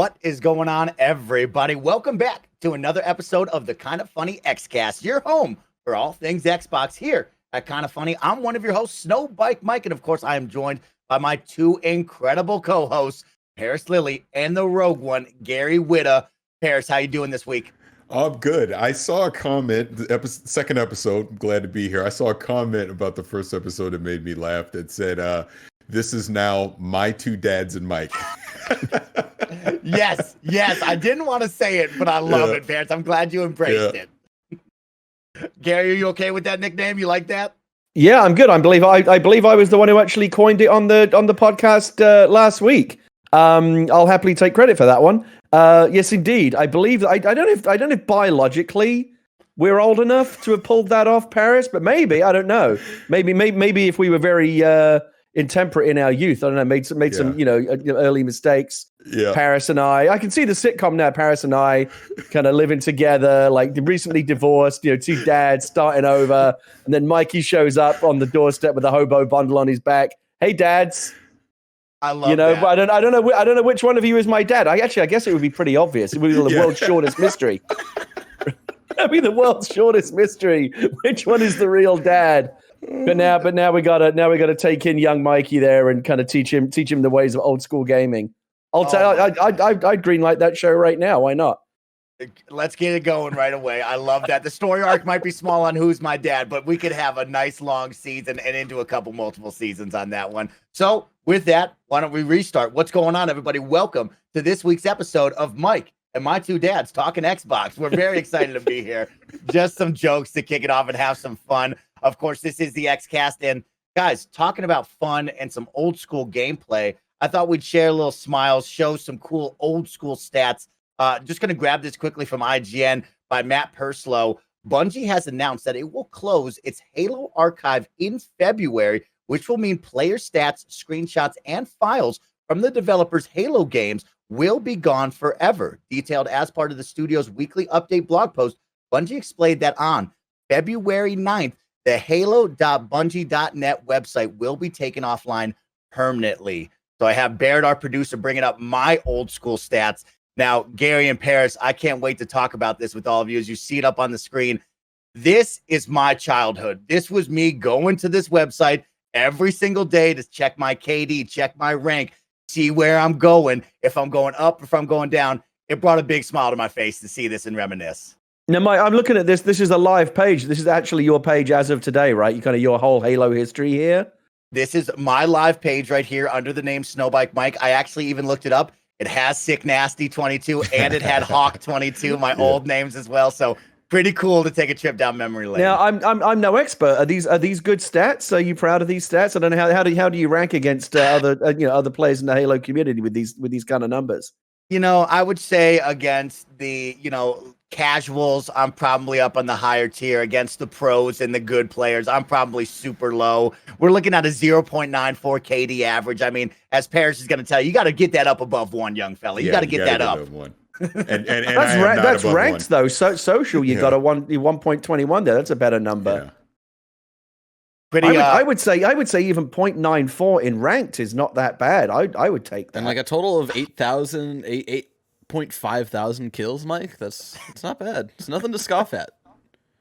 What is going on, everybody? Welcome back to another episode of the Kind of Funny Xcast, your home for all things Xbox here at Kind of Funny. I'm one of your hosts, SnowBikeMike, and of course, I am joined by my two incredible co-hosts, Parris Lily and the Rogue One, Gary Whitta. Parris, how you doing this week? I'm good. I saw a comment, second episode, I'm glad to be here. I saw a comment about the first episode that made me laugh that said, this is now my two dads and Mike. Yes. I didn't want to say it, but I love it, Parris. I'm glad you embraced it. Gary, are you okay with that nickname? You like that? Yeah, I'm good. I believe I was the one who actually coined it on the podcast last week. I'll happily take credit for that one. Yes, indeed. I believe I don't know if biologically we're old enough to have pulled that off, Parris, but maybe, I don't know. Maybe if we were very intemperate in our youth, I don't know, made some early mistakes. Yeah. Parris and I can see the sitcom now. Parris and I kind of living together, like recently divorced, two dads starting over, and then Mikey shows up on the doorstep with a hobo bundle on his back. Hey, dads. I love that. But I don't know which one of you is my dad. I guess it would be pretty obvious. It would be the world's shortest mystery. That'd be the world's shortest mystery. Which one is the real dad? But now we gotta take in young Mikey there and kind of teach him the ways of old school gaming. I'd greenlight that show right now. Why not? Let's get it going right away. I love that. The story arc might be small on Who's My Dad, but we could have a nice long season and into a couple multiple seasons on that one. So with that, why don't we restart? What's going on, everybody? Welcome to this week's episode of Mike and my two dads talking Xbox. We're very excited to be here. Just some jokes to kick it off and have some fun. Of course, this is the Xcast. And guys, talking about fun and some old school gameplay, I thought we'd share a little smiles, show some cool old school stats. Just going to grab this quickly from IGN by Matt Purslow. Bungie has announced that it will close its Halo archive in February, which will mean player stats, screenshots, and files from the developers' Halo games will be gone forever. Detailed as part of the studio's weekly update blog post, Bungie explained that on February 9th, the halo.bungie.net website will be taken offline permanently. So I have Baird, our producer, bringing up my old school stats. Now, Gary and Parris, I can't wait to talk about this with all of you as you see it up on the screen. This is my childhood. This was me going to this website every single day to check my KD, check my rank, see where I'm going, if I'm going up, if I'm going down. It brought a big smile to my face to see this and reminisce. Now, Mike, I'm looking at this. This is a live page. This is actually your page as of today, right? You kind of your whole Halo history here. This is my live page right here under the name SnowBikeMike. I actually even looked it up. It has Sick Nasty 22 and it had Hawk 22, my old names as well. So pretty cool to take a trip down memory lane. Now I'm no expert. Are these good stats? Are you proud of these stats? I don't know how do you rank against other players in the Halo community with these kind of numbers? I would say against the casuals, I'm probably up on the higher tier. Against the pros and the good players, I'm probably super low. We're looking at a 0.94 KD average. I mean, as Parris is going to tell you, you got to get that up above 1, young fella. You got to get that up. One. And that's ranked though. So social, you got a 1.21 there. That's a better number. Yeah. Pretty. I would say even 0.94 in ranked is not that bad. I would take that. And like a total of 8.5 thousand kills, Mike. It's not bad. It's nothing to scoff at.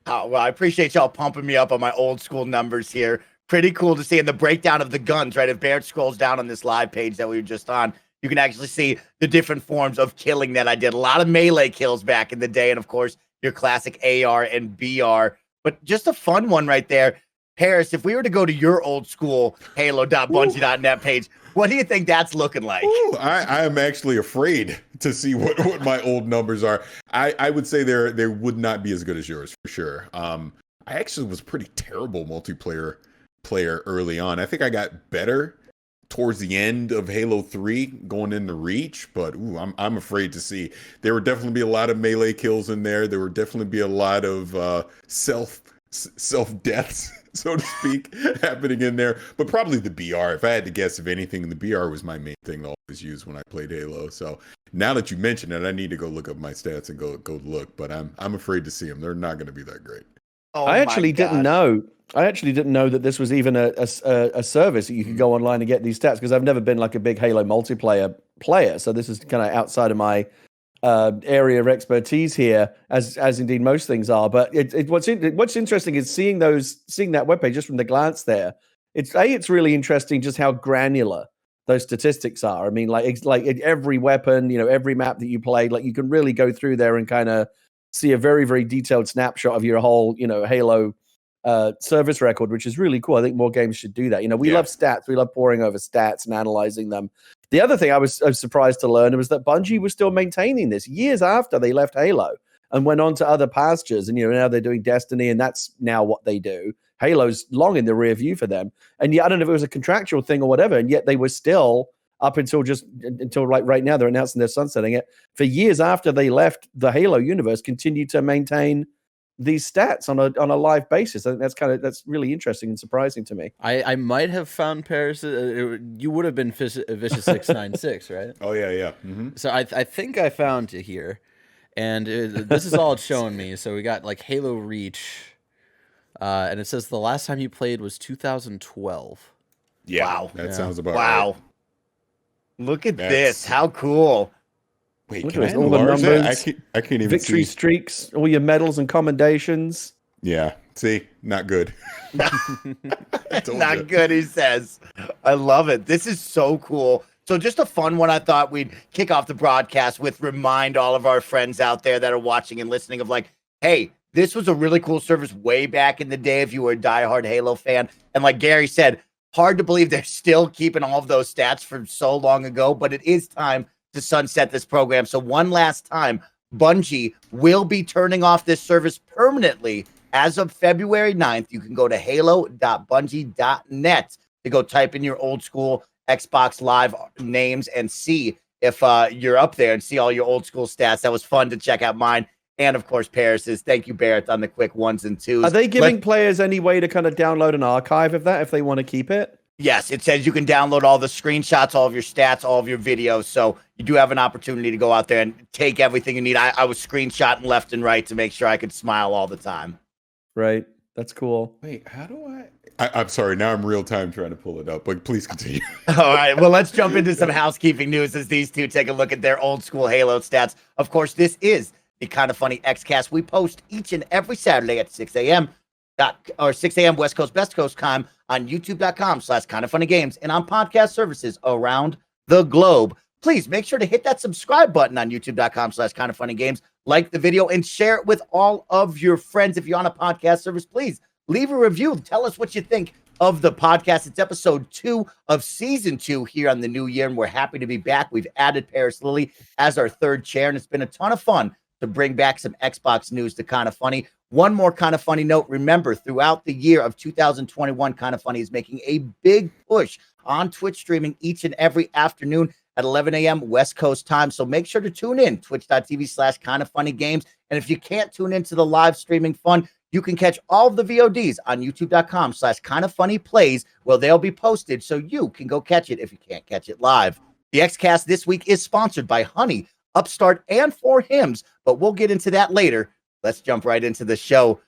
Oh, well, I appreciate y'all pumping me up on my old school numbers here. Pretty cool to see in the breakdown of the guns, right? If Baird scrolls down on this live page that we were just on, you can actually see the different forms of killing that I did. A lot of melee kills back in the day, and of course, your classic AR and BR. But just a fun one right there. Parris, if we were to go to your old school halo.bungie.net page, what do you think that's looking like? I am actually afraid to see what my old numbers are. I would say they would not be as good as yours for sure. I actually was pretty terrible multiplayer player early on. I think I got better towards the end of Halo 3 going into Reach, but I'm afraid to see. There would definitely be a lot of melee kills in there. There would definitely be a lot of self deaths, so to speak, happening in there. But probably the BR. If I had to guess, if anything, the BR was my main thing to always use when I played Halo. So now that you mention it, I need to go look up my stats and go look. But I'm afraid to see them. They're not going to be that great. Oh I my actually didn't gosh. know. I actually didn't know that this was even a service that you could go online and get these stats, because I've never been like a big Halo multiplayer player. So this is kind of outside of my area of expertise here, as indeed most things are. But what's interesting is seeing that webpage just from the glance there. It's really interesting just how granular those statistics are. I mean, like every weapon, every map that you played, like you can really go through there and kind of see a very, very detailed snapshot of your whole, Halo service record, which is really cool. I think more games should do that. We love stats. We love poring over stats and analyzing them. The other thing I was surprised to learn was that Bungie was still maintaining this years after they left Halo and went on to other pastures. And now they're doing Destiny, and that's now what they do. Halo's long in the rear view for them. And yet, I don't know if it was a contractual thing or whatever, and yet they were still up until like right now, they're announcing they're sunsetting it. For years after they left the Halo universe, continued to maintain these stats on a live basis. I think that's really interesting and surprising to me. I might have found Parris. You would have been Vicious 696, right? Oh yeah. Mm-hmm. So I think I found it here, and this is all it's showing me. So we got like Halo Reach, and it says the last time you played was 2012. Yeah, Wow. That sounds about Wow. right. Look at this. How cool. Wait, Look can at I all the enlarge that? numbers, I can't even victory see. streaks, all your medals and commendations. Yeah, see, not good. Not good, he says. I love it. This is so cool. So just a fun one. I thought we'd kick off the broadcast with remind all of our friends out there that are watching and listening of like, hey, this was a really cool service way back in the day if you were a diehard Halo fan. And like Gary said, hard to believe they're still keeping all of those stats from so long ago, but it is time to sunset this program. So one last time, Bungie will be turning off this service permanently as of February 9th. You can go to halo.bungie.net to go type in your old school Xbox Live names and see if you're up there and see all your old school stats. That was fun to check out mine. And of course, Parris's. Thank you, Barrett, on the quick ones and twos. Are they giving players any way to kind of download an archive of that if they want to keep it? Yes, it says you can download all the screenshots, all of your stats, all of your videos. So you do have an opportunity to go out there and take everything you need. I was screenshotting left and right to make sure I could smile all the time. Right. That's cool. Wait, how do I'm sorry, now I'm real time trying to pull it up, but please continue. All right, well, let's jump into some housekeeping news as these two take a look at their old school Halo stats. Of course, this is the Kind of Funny Xcast. We post each and every Saturday at 6 a.m. 6 a.m. West Coast, Best Coast time on youtube.com/kindoffunnygames and on podcast services around the globe. Please make sure to hit that subscribe button on youtube.com/kindoffunnygames, like the video, and share it with all of your friends. If you're on a podcast service, please leave a review. Tell us what you think of the podcast. It's episode 2 of season 2 here on the new year, and we're happy to be back. We've added Parris Lily as our third chair, and it's been a ton of fun to bring back some Xbox news to Kind of Funny. One more Kind of Funny note. Remember, throughout the year of 2021, Kind of Funny is making a big push on Twitch streaming each and every afternoon at 11 a.m. West Coast time. So make sure to tune in, twitch.tv/kindoffunnygames. And if you can't tune into the live streaming fun, you can catch all of the VODs on youtube.com/kindoffunnyplays, where they'll be posted so you can go catch it if you can't catch it live. The Xcast this week is sponsored by Honey, Upstart, and 4Hims, but we'll get into that later. Let's jump right into the show.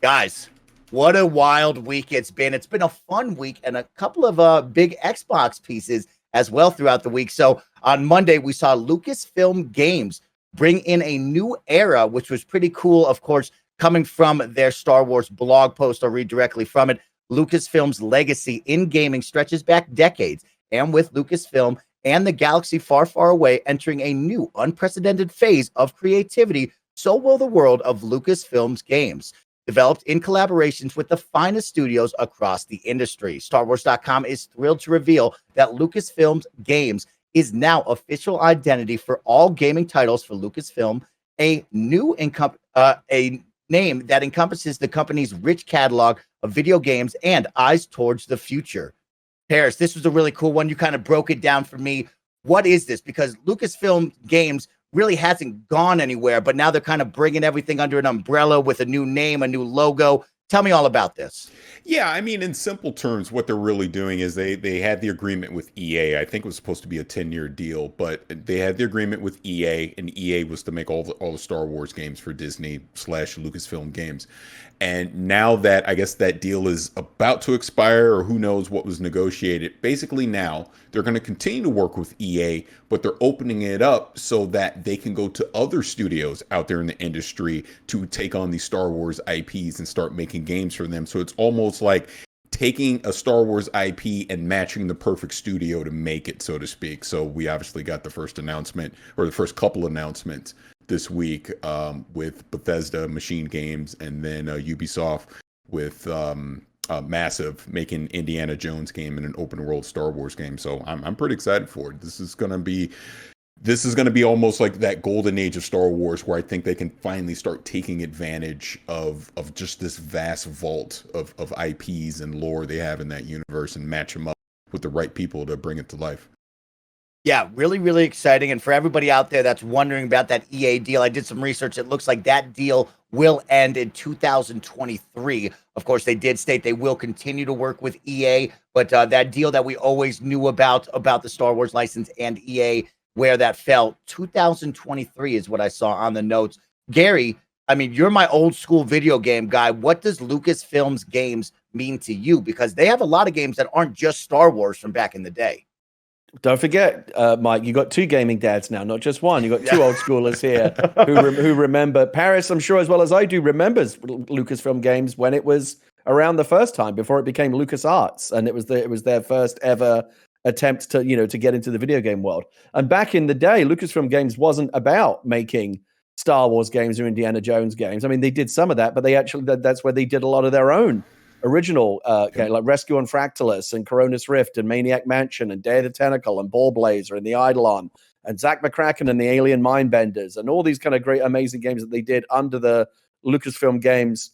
Guys, what a wild week it's been. It's been a fun week and a couple of big Xbox pieces as well throughout the week. So on Monday, we saw Lucasfilm Games bring in a new era, which was pretty cool, of course, coming from their Star Wars blog post. I'll read directly from it. Lucasfilm's legacy in gaming stretches back decades, and with Lucasfilm and the galaxy far, far away entering a new unprecedented phase of creativity, so will the world of Lucasfilm's games, developed in collaborations with the finest studios across the industry. StarWars.com is thrilled to reveal that Lucasfilm's Games is now official identity for all gaming titles for Lucasfilm, a name that encompasses the company's rich catalog of video games and eyes towards the future. Parris, this was a really cool one. You kind of broke it down for me. What is this? Because Lucasfilm Games really hasn't gone anywhere, but now they're kind of bringing everything under an umbrella with a new name, a new logo. Tell me all about this. Yeah, I mean, in simple terms, what they're really doing is they had the agreement with EA. I think it was supposed to be a 10-year deal, but they had the agreement with EA, and EA was to make all the Star Wars games for Disney / Lucasfilm Games. And now that I guess that deal is about to expire, or who knows what was negotiated, basically now they're going to continue to work with EA, but they're opening it up so that they can go to other studios out there in the industry to take on these Star Wars IPs and start making games for them. So it's almost like taking a Star Wars IP and matching the perfect studio to make it, so to speak. So we obviously got the first announcement, or the first couple announcements this week, with Bethesda Machine Games, and then Ubisoft with Massive making Indiana Jones game and an open world Star Wars game. So I'm pretty excited for it. This is gonna be almost like that golden age of Star Wars, where I think they can finally start taking advantage of just this vast vault of IPs and lore they have in that universe, and match them up with the right people to bring it to life. Yeah, really, really exciting. And for everybody out there that's wondering about that EA deal, I did some research. It looks like that deal will end in 2023. Of course, they did state they will continue to work with EA, but that deal that we always knew about the Star Wars license and EA, where that fell, 2023 is what I saw on the notes. Gary, I mean, you're my old school video game guy. What does Lucasfilm's games mean to you? Because they have a lot of games that aren't just Star Wars from back in the day. Don't forget, Mike, you got two gaming dads now, not just one. You got two old schoolers here who remember. Parris, I'm sure as well as I do, remembers Lucasfilm Games when it was around the first time, before it became LucasArts, and it was their first ever attempt to get into the video game world. And back in the day, Lucasfilm Games wasn't about making Star Wars games or Indiana Jones games. I mean, they did some of that, but that's where they did a lot of their own original game, like Rescue on Fractalus and Coronis Rift and Maniac Mansion and Day of the Tentacle and Ball Blazer and the Eidolon and Zack McCracken and the Alien Mindbenders and all these kind of great, amazing games that they did under the Lucasfilm Games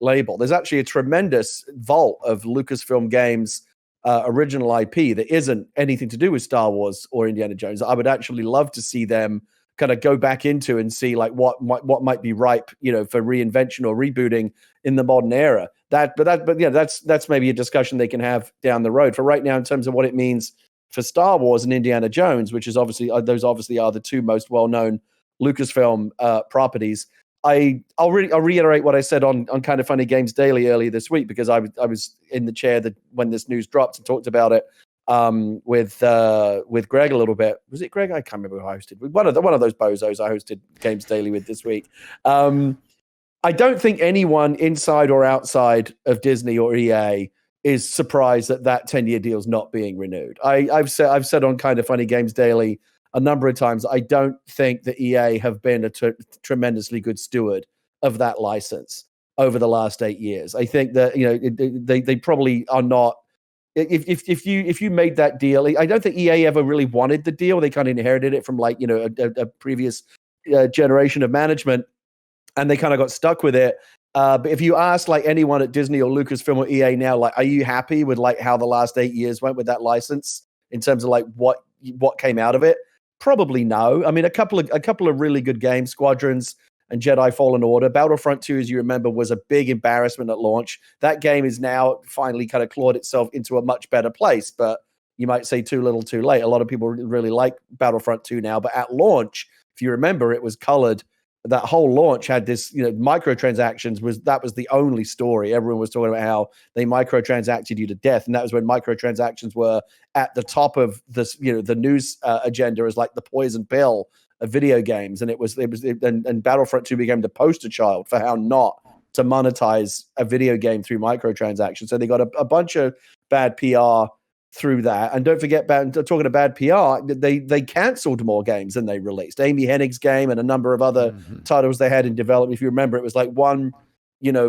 label. There's actually a tremendous vault of Lucasfilm Games original IP that isn't anything to do with Star Wars or Indiana Jones. I would actually love to see them kind of go back into and see like what might be ripe, for reinvention or rebooting in the modern era. That's maybe a discussion they can have down the road. For right now, in terms of what it means for Star Wars and Indiana Jones, which is obviously are the two most well-known Lucasfilm properties. I'll reiterate what I said on Kind of Funny Games Daily earlier this week, because I was in the chair when this news dropped and talked about it with Greg a little bit. Was it Greg? I can't remember who I hosted. One of those bozos I hosted Games Daily with this week. I don't think anyone inside or outside of Disney or EA is surprised that 10-year deal is not being renewed. I've said on Kind of Funny Games Daily a number of times, I don't think that EA have been a tremendously good steward of that license over the last 8 years. I think that they probably are not. If you made that deal, I don't think EA ever really wanted the deal. They kind of inherited it from a previous generation of management, and they kind of got stuck with it. But if you ask like anyone at Disney or Lucasfilm or EA now, like, are you happy with like how the last 8 years went with that license in terms of like what came out of it? Probably no. I mean, a couple of really good games, Squadrons and Jedi Fallen Order. Battlefront 2, as you remember, was a big embarrassment at launch. That game is now finally kind of clawed itself into a much better place, but you might say too little too late. A lot of people really like Battlefront 2 now, but at launch, if you remember, it was colored. That whole launch had this, microtransactions was the only story. Everyone was talking about how they microtransacted you to death. And that was when microtransactions were at the top of this, the news agenda as like the poison pill of video games. And and Battlefront 2 became the poster child for how not to monetize a video game through microtransactions. So they got a bunch of bad PR through that. And don't forget, talking about bad PR, they canceled more games than they released. Amy Hennig's game and a number of other titles they had in development. If you remember, it was like one,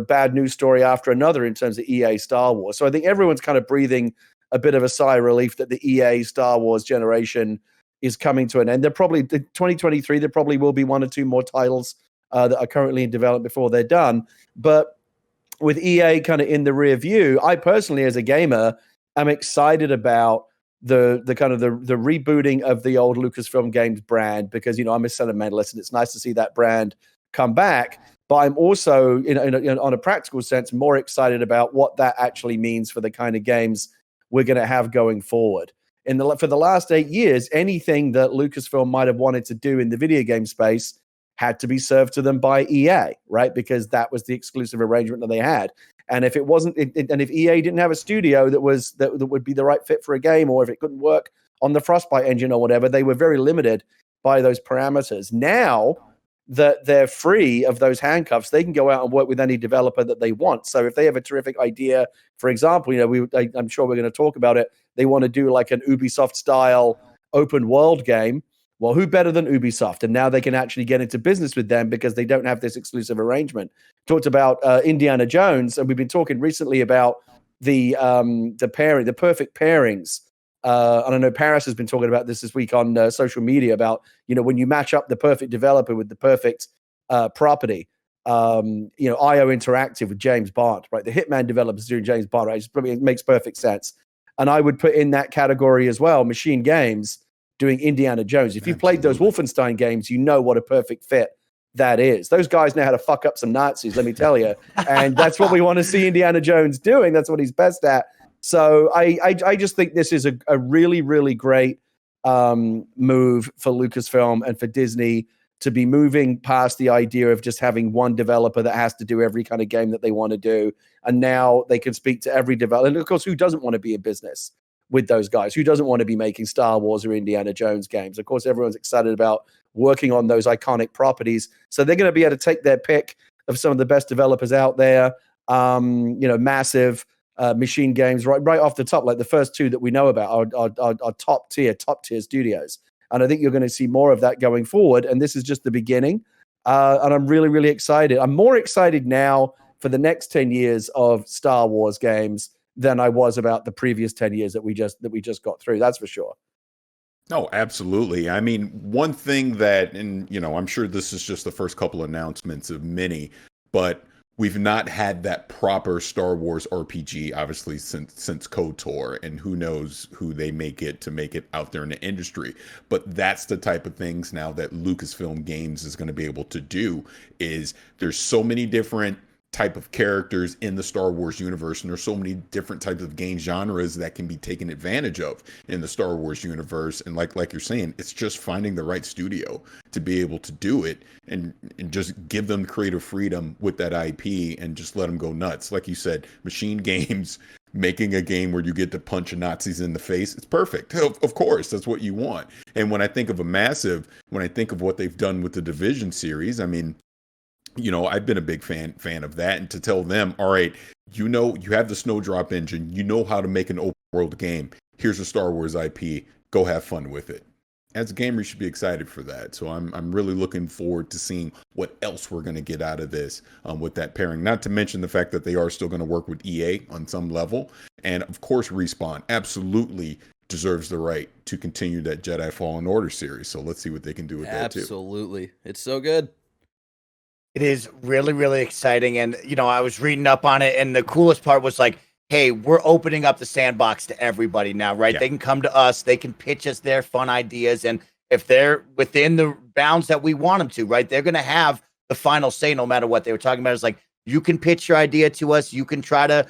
bad news story after another in terms of EA Star Wars. So I think everyone's kind of breathing a bit of a sigh of relief that the EA Star Wars generation is coming to an end. They're probably 2023. There probably will be one or two more titles that are currently in development before they're done. But with EA kind of in the rear view, I personally, as a gamer, I'm excited about the rebooting of the old Lucasfilm Games brand, because I'm a sentimentalist and it's nice to see that brand come back. But I'm also, on a practical sense, more excited about what that actually means for the kind of games we're going to have going forward. For the last 8 years, anything that Lucasfilm might have wanted to do in the video game space had to be served to them by EA, right? Because that was the exclusive arrangement that they had. And if it wasn't, and if EA didn't have a studio that would be the right fit for a game, or if it couldn't work on the Frostbite engine or whatever, they were very limited by those parameters. Now that they're free of those handcuffs, they can go out and work with any developer that they want. So if they have a terrific idea, for example, I'm sure we're going to talk about it. They want to do like an Ubisoft style open world game. Well, who better than Ubisoft? And now they can actually get into business with them because they don't have this exclusive arrangement. Talked about Indiana Jones, and we've been talking recently about the pairing, the perfect pairings. And I know Parris has been talking about this week on social media about, when you match up the perfect developer with the perfect property. IO Interactive with James Bond, right? The Hitman developers doing James Bond, right? It makes perfect sense. And I would put in that category as well, Machine Games doing Indiana Jones. If you played those Wolfenstein games, you know what a perfect fit that is. Those guys know how to fuck up some Nazis, let me tell you. And that's what we want to see Indiana Jones doing. That's what he's best at. So I just think this is a really, really great move for Lucasfilm and for Disney to be moving past the idea of just having one developer that has to do every kind of game that they want to do. And now they can speak to every developer. And of course, who doesn't want to be in business with those guys? Who doesn't want to be making Star Wars or Indiana Jones games? Of course, everyone's excited about working on those iconic properties. So they're going to be able to take their pick of some of the best developers out there, massive Machine Games right off the top. Like the first two that we know about are top tier studios. And I think you're going to see more of that going forward. And this is just the beginning. And I'm really, really excited. I'm more excited now for the next 10 years of Star Wars games than I was about the previous 10 years that we just got through. That's for sure. No, absolutely. I mean, one thing that, and I'm sure this is just the first couple announcements of many, but we've not had that proper Star Wars RPG, obviously, since KOTOR, and who knows who they make it out there in the industry. But that's the type of things now that Lucasfilm Games is going to be able to do. Is there's so many different type of characters in the Star Wars universe, and there's so many different types of game genres that can be taken advantage of in the Star Wars universe. And like you're saying, it's just finding the right studio to be able to do it and just give them creative freedom with that IP and just let them go nuts. Like you said, Machine Games making a game where you get to punch Nazis in the face, it's perfect. Of course, that's what you want. And when I think of when I think of what they've done with the Division series, I mean, I've been a big fan of that. And to tell them, all right, you have the Snowdrop engine, you know how to make an open world game. Here's a Star Wars IP. Go have fun with it. As a gamer, you should be excited for that. So I'm really looking forward to seeing what else we're going to get out of this with that pairing. Not to mention the fact that they are still going to work with EA on some level. And of course, Respawn absolutely deserves the right to continue that Jedi Fallen Order series. So let's see what they can do with that too. Absolutely. It's so good. It is really, really exciting. And, I was reading up on it, and the coolest part was like, hey, we're opening up the sandbox to everybody now, right? Yeah. They can come to us. They can pitch us their fun ideas. And if they're within the bounds that we want them to, right, they're going to have the final say no matter what. They were talking about is like, you can pitch your idea to us. You can try to,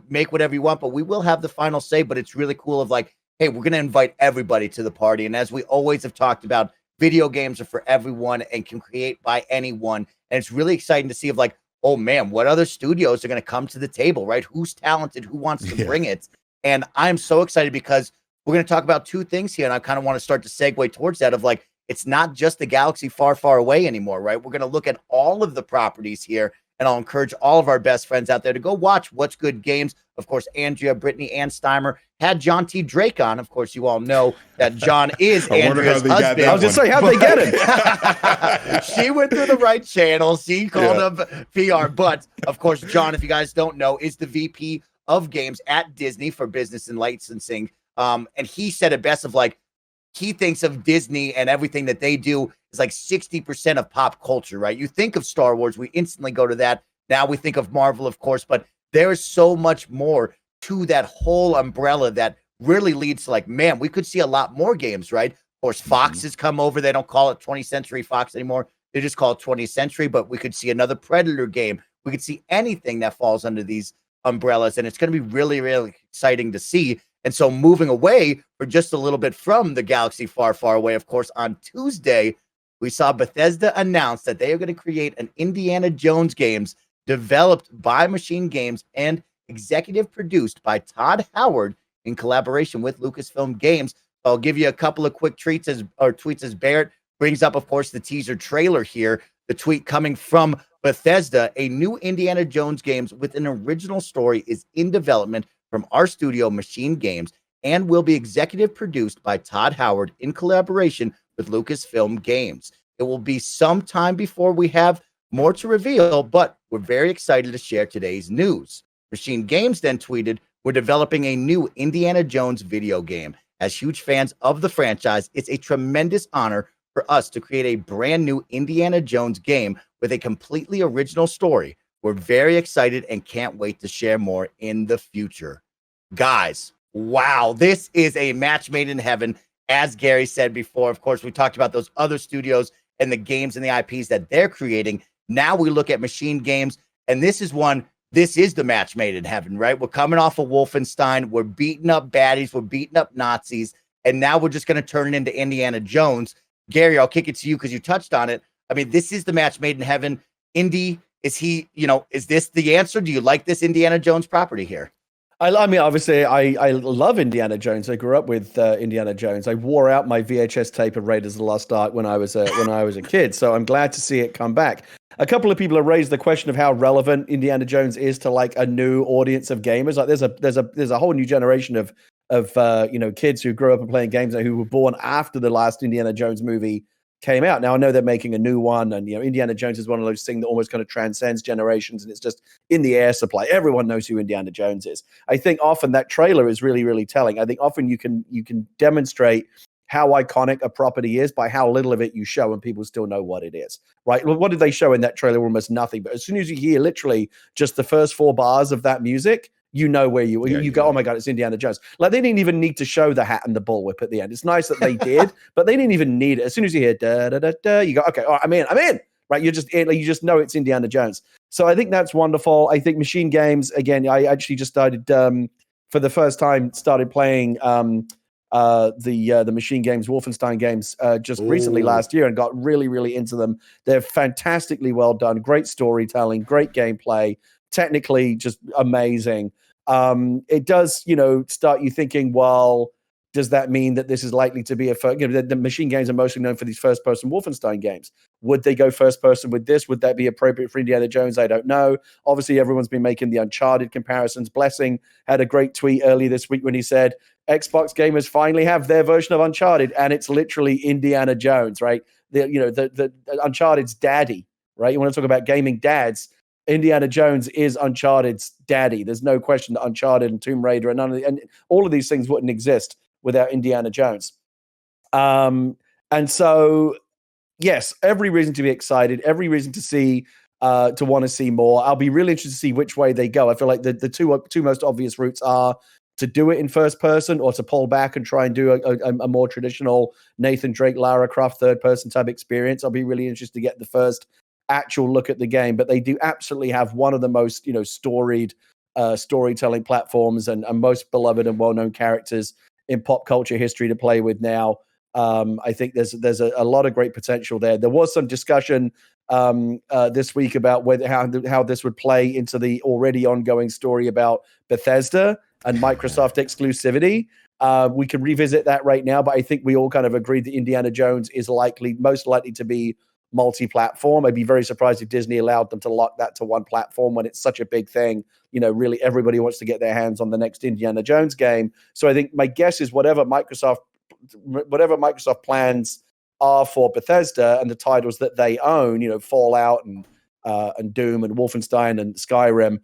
make whatever you want, but we will have the final say. But it's really cool of like, hey, we're going to invite everybody to the party. And as we always have talked about, video games are for everyone and can create by anyone. And it's really exciting to see of like, oh man, what other studios are going to come to the table, right? Who's talented? Who wants to bring it? And I'm so excited because we're going to talk about two things here. And I kind of want to start to segue towards that of like, it's not just the galaxy far, far away anymore, right? We're going to look at all of the properties here. And I'll encourage all of our best friends out there to go watch What's Good Games. Of course, Andrea, Brittany, and Steimer had John T. Drake on. Of course, you all know that John is Andrea's husband. I was just saying, how'd they get him? She went through the right channels. She called him PR. But, of course, John, if you guys don't know, is the VP of games at Disney for business and licensing. And he said it best of like, he thinks of Disney and everything that they do is like 60% of pop culture, right? You think of Star Wars, we instantly go to that. Now we think of Marvel, of course, but there is so much more to that whole umbrella that really leads to like, man, we could see a lot more games, right? Of course, Fox has come over. They don't call it 20th Century Fox anymore. They just call it 20th Century, but we could see another Predator game. We could see anything that falls under these umbrellas, and it's going to be really, really exciting to see. And so moving away for just a little bit from the galaxy far, far away, of course, on Tuesday, we saw Bethesda announce that they are going to create an Indiana Jones games developed by Machine Games and executive produced by Todd Howard in collaboration with Lucasfilm Games. I'll give you a couple of quick tweets as Barrett brings up, of course, the teaser trailer here. The tweet coming from Bethesda: a new Indiana Jones games with an original story is in development from our studio, Machine Games, and will be executive produced by Todd Howard in collaboration with Lucasfilm Games. It will be some time before we have more to reveal, but we're very excited to share today's news. Machine Games then tweeted, "We're developing a new Indiana Jones video game. As huge fans of the franchise, it's a tremendous honor for us to create a brand new Indiana Jones game with a completely original story. We're very excited and can't wait to share more in the future." Guys, wow, this is a match made in heaven. As Gary said before, of course, we talked about those other studios and the games and the IPs that they're creating. Now we look at Machine Games, and this is the match made in heaven, right? We're coming off of Wolfenstein. We're beating up baddies. We're beating up Nazis. And now we're just going to turn it into Indiana Jones. Gary, I'll kick it to you because you touched on it. I mean, this is the match made in heaven. Indy, is this the answer? Do you like this Indiana Jones property here? I mean, obviously, I love Indiana Jones. I grew up with Indiana Jones. I wore out my VHS tape of Raiders of the Lost Ark when I was a kid. So I'm glad to see it come back. A couple of people have raised the question of how relevant Indiana Jones is to like a new audience of gamers. Like there's a whole new generation of kids who grew up and playing games and who were born after the last Indiana Jones movie came out. Now I know they're making a new one, and Indiana Jones is one of those things that almost kind of transcends generations, and it's just in the air supply. Everyone knows who Indiana Jones is. I think often that trailer is really, really telling. I think often you can demonstrate how iconic a property is by how little of it you show, and people still know what it is, right? Well, what did they show in that trailer? Almost nothing. But as soon as you hear literally just the first 4 bars of that music, you know where you go, oh my God, it's Indiana Jones. Like they didn't even need to show the hat and the bullwhip at the end. It's nice that they did, but they didn't even need it. As soon as you hear da da da da, you go, okay, all right, I'm in. Right? You just know it's Indiana Jones. So I think that's wonderful. I think Machine Games, again, I actually just started for the first time playing the Machine Games Wolfenstein games just recently last year and got really, really into them. They're fantastically well done, great storytelling, great gameplay, technically just amazing. It does, start you thinking, well, does that mean that this is likely to be the Machine Games are mostly known for these first-person Wolfenstein games. Would they go first-person with this? Would that be appropriate for Indiana Jones? I don't know. Obviously, everyone's been making the Uncharted comparisons. Blessing had a great tweet earlier this week when he said, Xbox gamers finally have their version of Uncharted, and it's literally Indiana Jones, right? The Uncharted's daddy, right? You want to talk about gaming dads? Indiana Jones is Uncharted's daddy. There's no question that Uncharted and Tomb Raider and all of these things wouldn't exist without Indiana Jones. And so, yes, every reason to be excited, every reason to want to see more. I'll be really interested to see which way they go. I feel like the two most obvious routes are to do it in first person or to pull back and try and do a more traditional Nathan Drake, Lara Croft third person type experience. I'll be really interested to get the first actual look at the game, but they do absolutely have one of the most storied storytelling platforms and most beloved and well-known characters in pop culture history to play with now. I think there's a lot of great potential there. There was some discussion this week about how this would play into the already ongoing story about Bethesda and Microsoft exclusivity. We can revisit that right now, but I think we all kind of agreed that Indiana Jones is most likely to be multi-platform. I'd be very surprised if Disney allowed them to lock that to one platform when it's such a big thing. Really everybody wants to get their hands on the next Indiana Jones game. So I think my guess is whatever Microsoft plans are for Bethesda and the titles that they own, Fallout and Doom and Wolfenstein and Skyrim,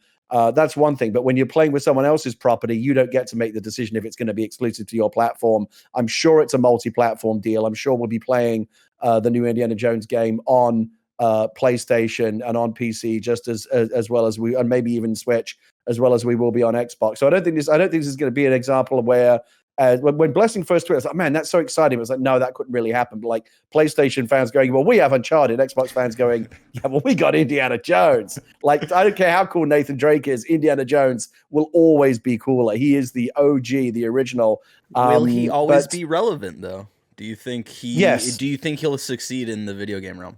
that's one thing. But when you're playing with someone else's property, you don't get to make the decision if it's going to be exclusive to your platform. I'm sure it's a multi-platform deal. I'm sure we'll be playing the new Indiana Jones game on PlayStation and on PC just as well as we, and maybe even Switch, as well as we will be on Xbox. So I don't think this is going to be an example of where when Blessing first tweeted, I was like, man, that's so exciting. It was like, no, that couldn't really happen. But like PlayStation fans going, well, we have Uncharted. Xbox fans going, yeah, well, we got Indiana Jones. Like, I don't care how cool Nathan Drake is. Indiana Jones will always be cooler. He is the OG, the original. Will he always be relevant, though? Do you think Yes. Do you think he'll succeed in the video game realm?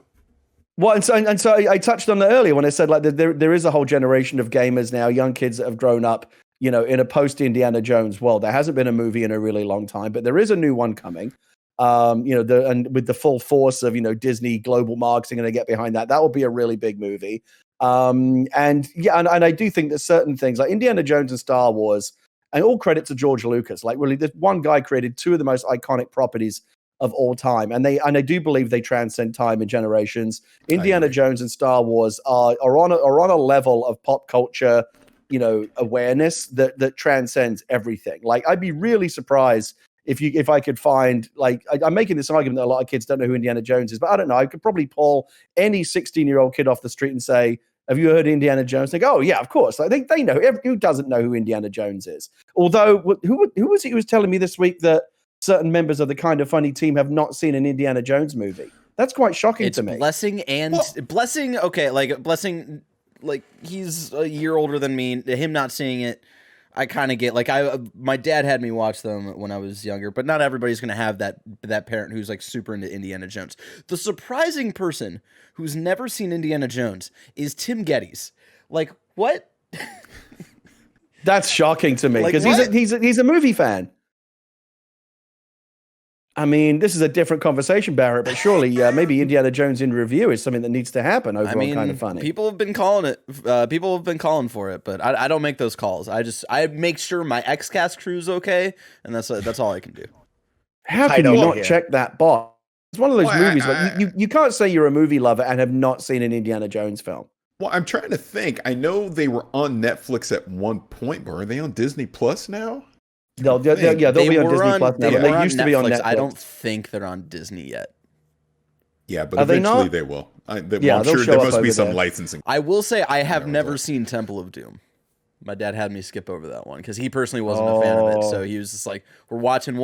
Well, and so I touched on that earlier when I said like there is a whole generation of gamers now, young kids that have grown up, in a post Indiana Jones world. There hasn't been a movie in a really long time, but there is a new one coming. And with the full force of Disney global marketing, and they get behind that, that will be a really big movie. And I do think that certain things like Indiana Jones and Star Wars, and all credit to George Lucas, like really, this one guy created two of the most iconic properties of all time, and I do believe they transcend time and generations. Indiana Jones and Star Wars are on a level of pop culture, awareness that transcends everything. Like, I'd be really surprised if I could find, like, I'm making this argument that a lot of kids don't know who Indiana Jones is, but I don't know. I could probably pull any 16-year-old kid off the street and say, "Have you heard Indiana Jones?" They go, "Oh yeah, of course." Like, they know. Who doesn't know who Indiana Jones is? Although, who was it who was telling me this week that certain members of the Kind of Funny team have not seen an Indiana Jones movie? That's quite shocking to me. Blessing and Blessing. Okay, like Blessing, like he's a year older than me. Him not seeing it, I kind of get. Like my dad had me watch them when I was younger, but not everybody's gonna have that parent who's like super into Indiana Jones. The surprising person who's never seen Indiana Jones is Tim Gettys. Like, what? That's shocking to me because he's a movie fan. I mean, this is a different conversation, Barrett, but surely maybe Indiana Jones in review is something that needs to happen over on Kind of Funny. People have been calling it. People have been calling for it, but I don't make those calls. I make sure my Xcast crew's okay, and that's all I can do. How can you not check that box? It's one of those movies where you can't say you're a movie lover and have not seen an Indiana Jones film. Well, I'm trying to think. I know they were on Netflix at one point, but are they on Disney Plus now? They'll be on Disney Plus now. They used to be on Netflix. I don't think they're on Disney yet. Yeah, but eventually they will. I'm sure there must be some licensing. I will say I have never seen Temple of Doom. My dad had me skip over that one because he personally wasn't a fan of it. So he was just like, we're watching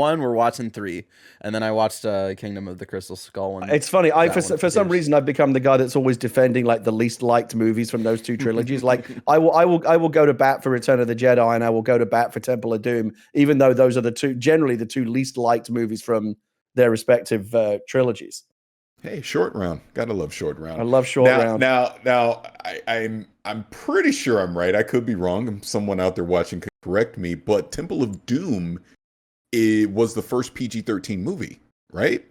3. And then I watched Kingdom of the Crystal Skull. And it's funny. For some reason, I've become the guy that's always defending like the least liked movies from those two trilogies. Like I will go to bat for Return of the Jedi, and I will go to bat for Temple of Doom, even though those are generally the two least liked movies from their respective trilogies. Hey, Short Round. Gotta love Short Round. I love Short Round. Now, I'm pretty sure I'm right. I could be wrong. Someone out there watching could correct me. But Temple of Doom, it was the first PG-13 movie, right?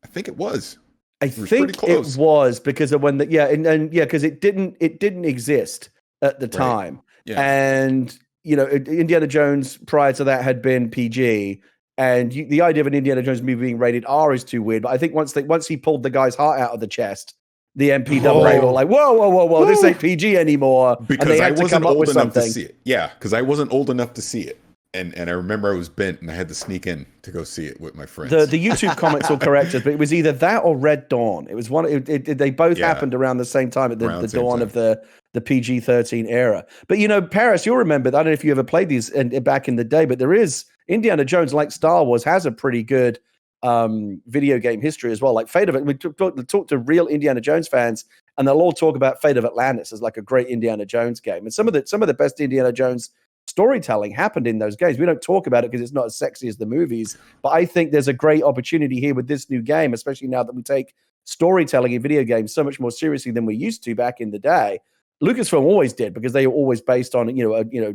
I think it was. I think it was because of because it didn't exist at the time. Right. Yeah. And Indiana Jones prior to that had been PG. And the idea of an Indiana Jones movie being rated R is too weird. But I think once he pulled the guy's heart out of the chest, the MPAA were like, whoa, this ain't PG anymore. Because and they had I wasn't to come up old with enough something. to see it. Yeah, because I wasn't old enough to see it. And I remember I was bent and I had to sneak in to go see it with my friends. The YouTube comments will correct us, but it was either that or Red Dawn. It was one. They both happened around the same time at the dawn of the PG-13 era. But Parris, you'll remember. I don't know if you ever played these back in the day, but there is Indiana Jones, like Star Wars, has a pretty good video game history as well. Like Fate of it, we talk to real Indiana Jones fans, and they'll all talk about Fate of Atlantis as like a great Indiana Jones game. And some of the best Indiana Jones storytelling happened in those games. We don't talk about it because it's not as sexy as the movies, but I think there's a great opportunity here with this new game, especially now that we take storytelling in video games so much more seriously than we used to back in the day. Lucasfilm always did, because they were always based on,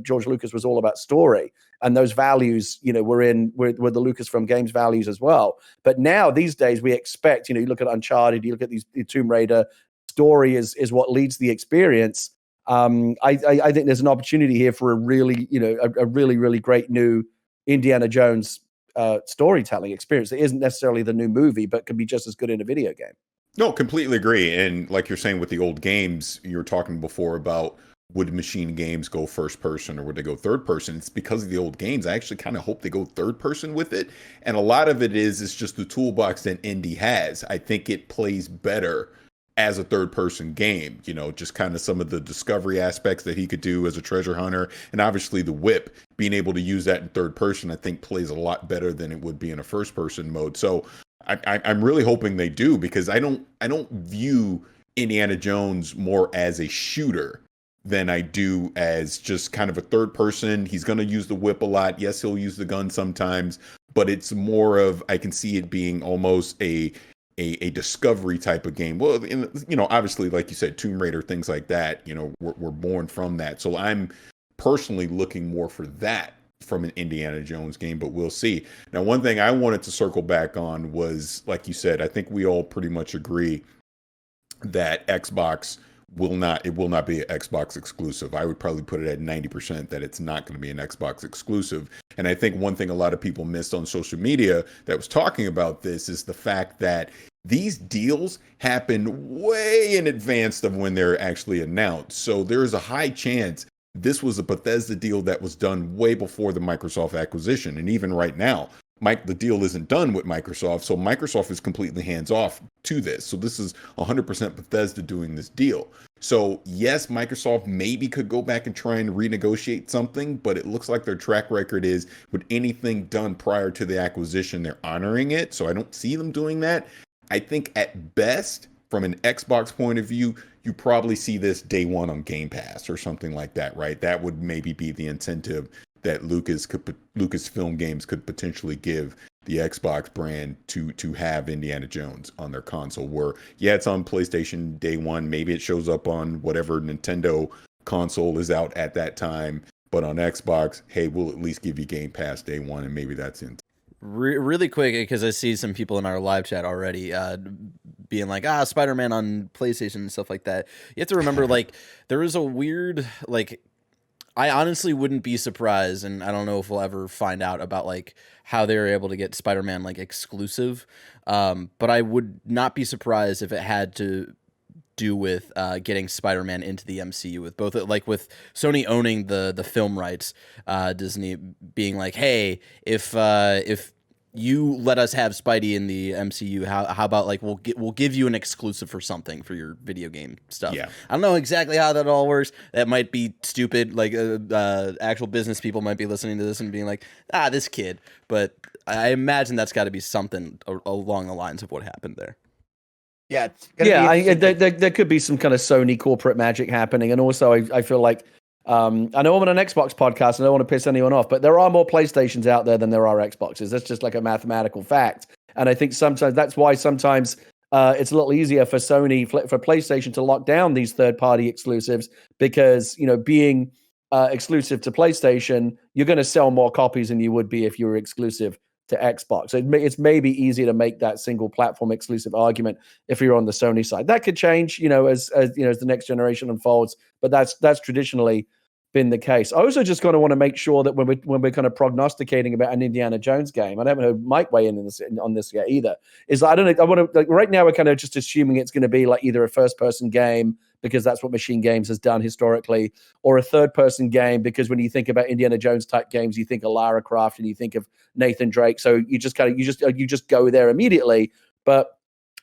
George Lucas was all about story, and those values, were the Lucasfilm Games values as well. But now these days we expect, you look at Uncharted, you look at the Tomb Raider, story is what leads the experience. I think there's an opportunity here for a really, really great new Indiana Jones storytelling experience that isn't necessarily the new movie, but could be just as good in a video game. No, completely agree. And like you're saying with the old games, you were talking before about would machine games go first person or would they go third person? It's because of the old games. I actually kind of hope they go third person with it. And a lot of it is just the toolbox that Indy has. I think it plays better as a third person game, just kind of some of the discovery aspects that he could do as a treasure hunter. And obviously the whip, being able to use that in third person, I think plays a lot better than it would be in a first person mode. So I'm really hoping they do, because I don't view Indiana Jones more as a shooter than I do as just kind of a third person. He's going to use the whip a lot. Yes, he'll use the gun sometimes, but it's more of, I can see it being almost a discovery type of game. Well, obviously, like you said, Tomb Raider, things like that, we're born from that. So I'm personally looking more for that from an Indiana Jones game, but we'll see. Now, one thing I wanted to circle back on was, like you said, I think we all pretty much agree that Xbox will not be an Xbox exclusive. I would probably put it at 90% that it's not going to be an Xbox exclusive. And I think one thing a lot of people missed on social media that was talking about this is the fact that these deals happen way in advance of when they're actually announced. So there's a high chance this was a Bethesda deal that was done way before the Microsoft acquisition. And even right now, the deal isn't done with Microsoft, so Microsoft is completely hands-off to this. So this is 100% Bethesda doing this deal. So yes, Microsoft maybe could go back and try and renegotiate something, but it looks like their track record is with anything done prior to the acquisition, they're honoring it. So I don't see them doing that. I think at best, from an Xbox point of view, you probably see this day one on Game Pass or something like that, right? That would maybe be the incentive that Lucasfilm Games could potentially give the Xbox brand to have Indiana Jones on their console. Where, yeah, it's on PlayStation day one. Maybe it shows up on whatever Nintendo console is out at that time. But on Xbox, hey, we'll at least give you Game Pass day one, and maybe that's it. Really quick, because I see some people in our live chat already being like, Spider-Man on PlayStation and stuff like that. You have to remember, like, there is a weird, like, I honestly wouldn't be surprised, and I don't know if we'll ever find out about, like, how they were able to get Spider-Man, like, exclusive. But I would not be surprised if it had to do with getting Spider-Man into the MCU, with both, like, with Sony owning the film rights, Disney being like, hey, if you let us have Spidey in the MCU, how about, like, we'll give you an exclusive for something for your video game stuff. Yeah. I don't know exactly how that all works. That might be stupid. Like, actual business people might be listening to this and being like, this kid. But I imagine that's got to be something along the lines of what happened there. Yeah, there could be some kind of Sony corporate magic happening, and also I feel like I know I'm on an Xbox podcast and I don't want to piss anyone off, but there are more PlayStations out there than there are Xboxes. That's just like a mathematical fact, and I think sometimes that's why sometimes it's a little easier for Sony for PlayStation to lock down these third-party exclusives, because being exclusive to PlayStation, you're going to sell more copies than you would be if you were exclusive to Xbox. So it's maybe easier to make that single platform exclusive argument if you're on the Sony side. That could change, as the next generation unfolds, but that's traditionally been the case. I also just kind of want to make sure that when we're kind of prognosticating about an Indiana Jones game, I haven't heard Mike weigh in on this yet either. Is I don't know. I want to, like, right now we're kind of just assuming it's going to be like either a first-person game, because that's what Machine Games has done historically, or a third-person game, because when you think about Indiana Jones type games, you think of Lara Croft and you think of Nathan Drake. So you just go there immediately. But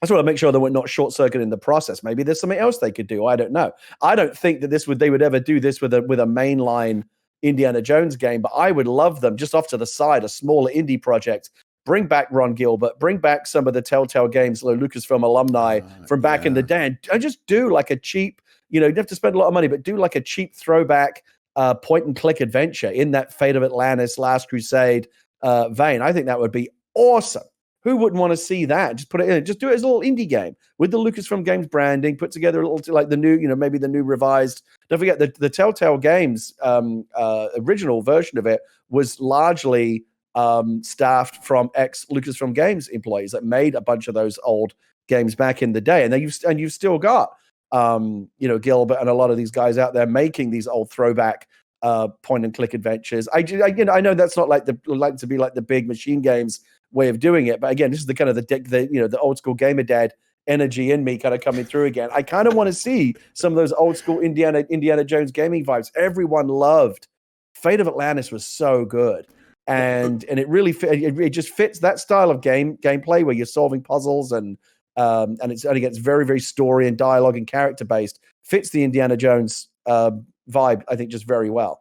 I just want to make sure that we're not short-circuiting the process. Maybe there's something else they could do. I don't know. I don't think that they would ever do this with a mainline Indiana Jones game, but I would love them just off to the side, a smaller indie project. Bring back Ron Gilbert, bring back some of the Telltale Games, Lucasfilm alumni from back in the day, and just do like a cheap, you don't have to spend a lot of money, but do like a cheap throwback point-and-click adventure in that Fate of Atlantis, Last Crusade vein. I think that would be awesome. Who wouldn't want to see that? Just put it in, just do it as a little indie game with the Lucasfilm Games branding, put together a little, like the new, maybe the new revised. Don't forget the Telltale Games original version of it was largely staffed from ex-Lucasfilm Games employees that made a bunch of those old games back in the day, and you've still got Gilbert and a lot of these guys out there making these old throwback point-and-click adventures. I know that's not like to be like the big Machine Games way of doing it, but again, this is the kind of the old school gamer dad energy in me kind of coming through again. I kind of want to see some of those old school Indiana Jones gaming vibes. Everyone loved Fate of Atlantis, was so good. And it really it just fits that style of gameplay where you're solving puzzles and it's very, very story and dialogue and character based. Fits the Indiana Jones vibe, I think, just very well.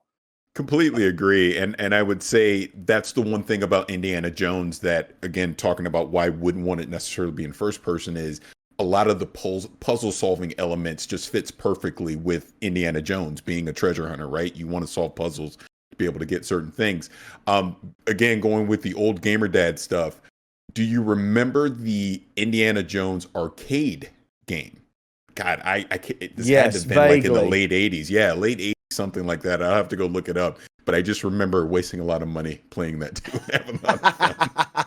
Completely agree. And I would say that's the one thing about Indiana Jones that, again, talking about why I wouldn't want it necessarily be in first person, is a lot of the puzzle solving elements just fits perfectly with Indiana Jones being a treasure hunter, right? You want to solve puzzles be able to get certain things. Again, going with the old gamer dad stuff. Do you remember the Indiana Jones arcade game? God, I can't, this had to Yes, have been like in the vaguely. late 80s. Yeah, late 80s, something like that. I'll have to go look it up. But I just remember wasting a lot of money playing that too. Having a lot of fun.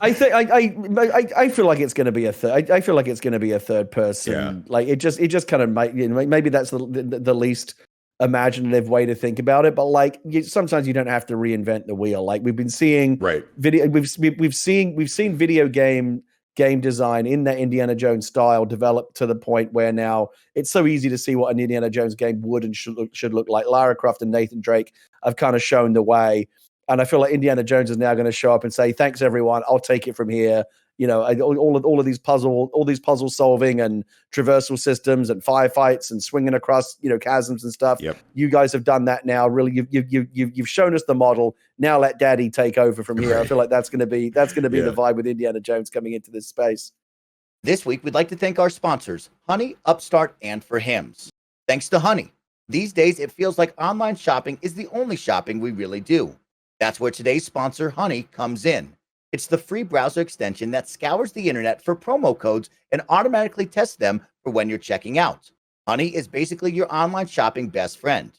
I think I feel like it's going to be a third. I feel like it's going to be a third person. Yeah. Like it just kind of maybe that's the least imaginative way to think about it. But like sometimes you don't have to reinvent the wheel. Like we've been seeing Right. video. We've seen video game design in that Indiana Jones style develop to the point where now it's so easy to see what an Indiana Jones game would and should look like. Lara Croft and Nathan Drake have kind of shown the way. And I feel like Indiana Jones is now going to show up and say, "Thanks, everyone. I'll take it from here." You know, all of these puzzle solving and traversal systems and firefights and swinging across chasms and stuff. Yep. You guys have done that now. Really, you've shown us the model. Now let Daddy take over from here. Right. I feel like that's going to be Yeah. the vibe with Indiana Jones coming into this space. This week, we'd like to thank our sponsors, Honey, Upstart, and For Hims. Thanks to Honey. These days, it feels like online shopping is the only shopping we really do. That's where today's sponsor, Honey, comes in. It's the free browser extension that scours the internet for promo codes and automatically tests them for when you're checking out. Honey is basically your online shopping best friend.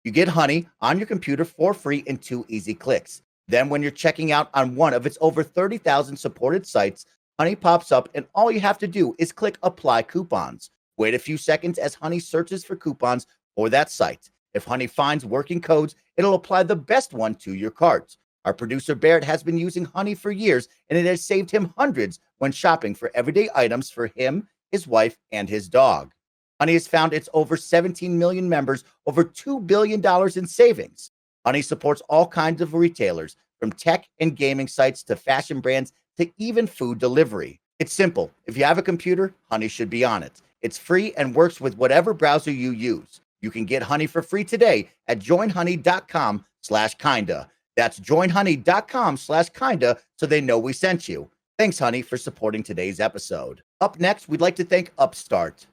You get Honey on your computer for free in 2 easy clicks. Then when you're checking out on one of its over 30,000 supported sites, Honey pops up and all you have to do is click Apply Coupons. Wait a few seconds as Honey searches for coupons for that site. If Honey finds working codes, it'll apply the best one to your cart. Our producer Barrett has been using Honey for years, and it has saved him hundreds when shopping for everyday items for him, his wife, and his dog. Honey has found its over 17 million members over $2 billion in savings. Honey supports all kinds of retailers, from tech and gaming sites to fashion brands to even food delivery. It's simple. If you have a computer, Honey should be on it. It's free and works with whatever browser you use. You can get Honey for free today at joinhoney.com/kinda. That's joinhoney.com/kinda so they know we sent you. Thanks, Honey, for supporting today's episode. Up next, we'd like to thank Upstart.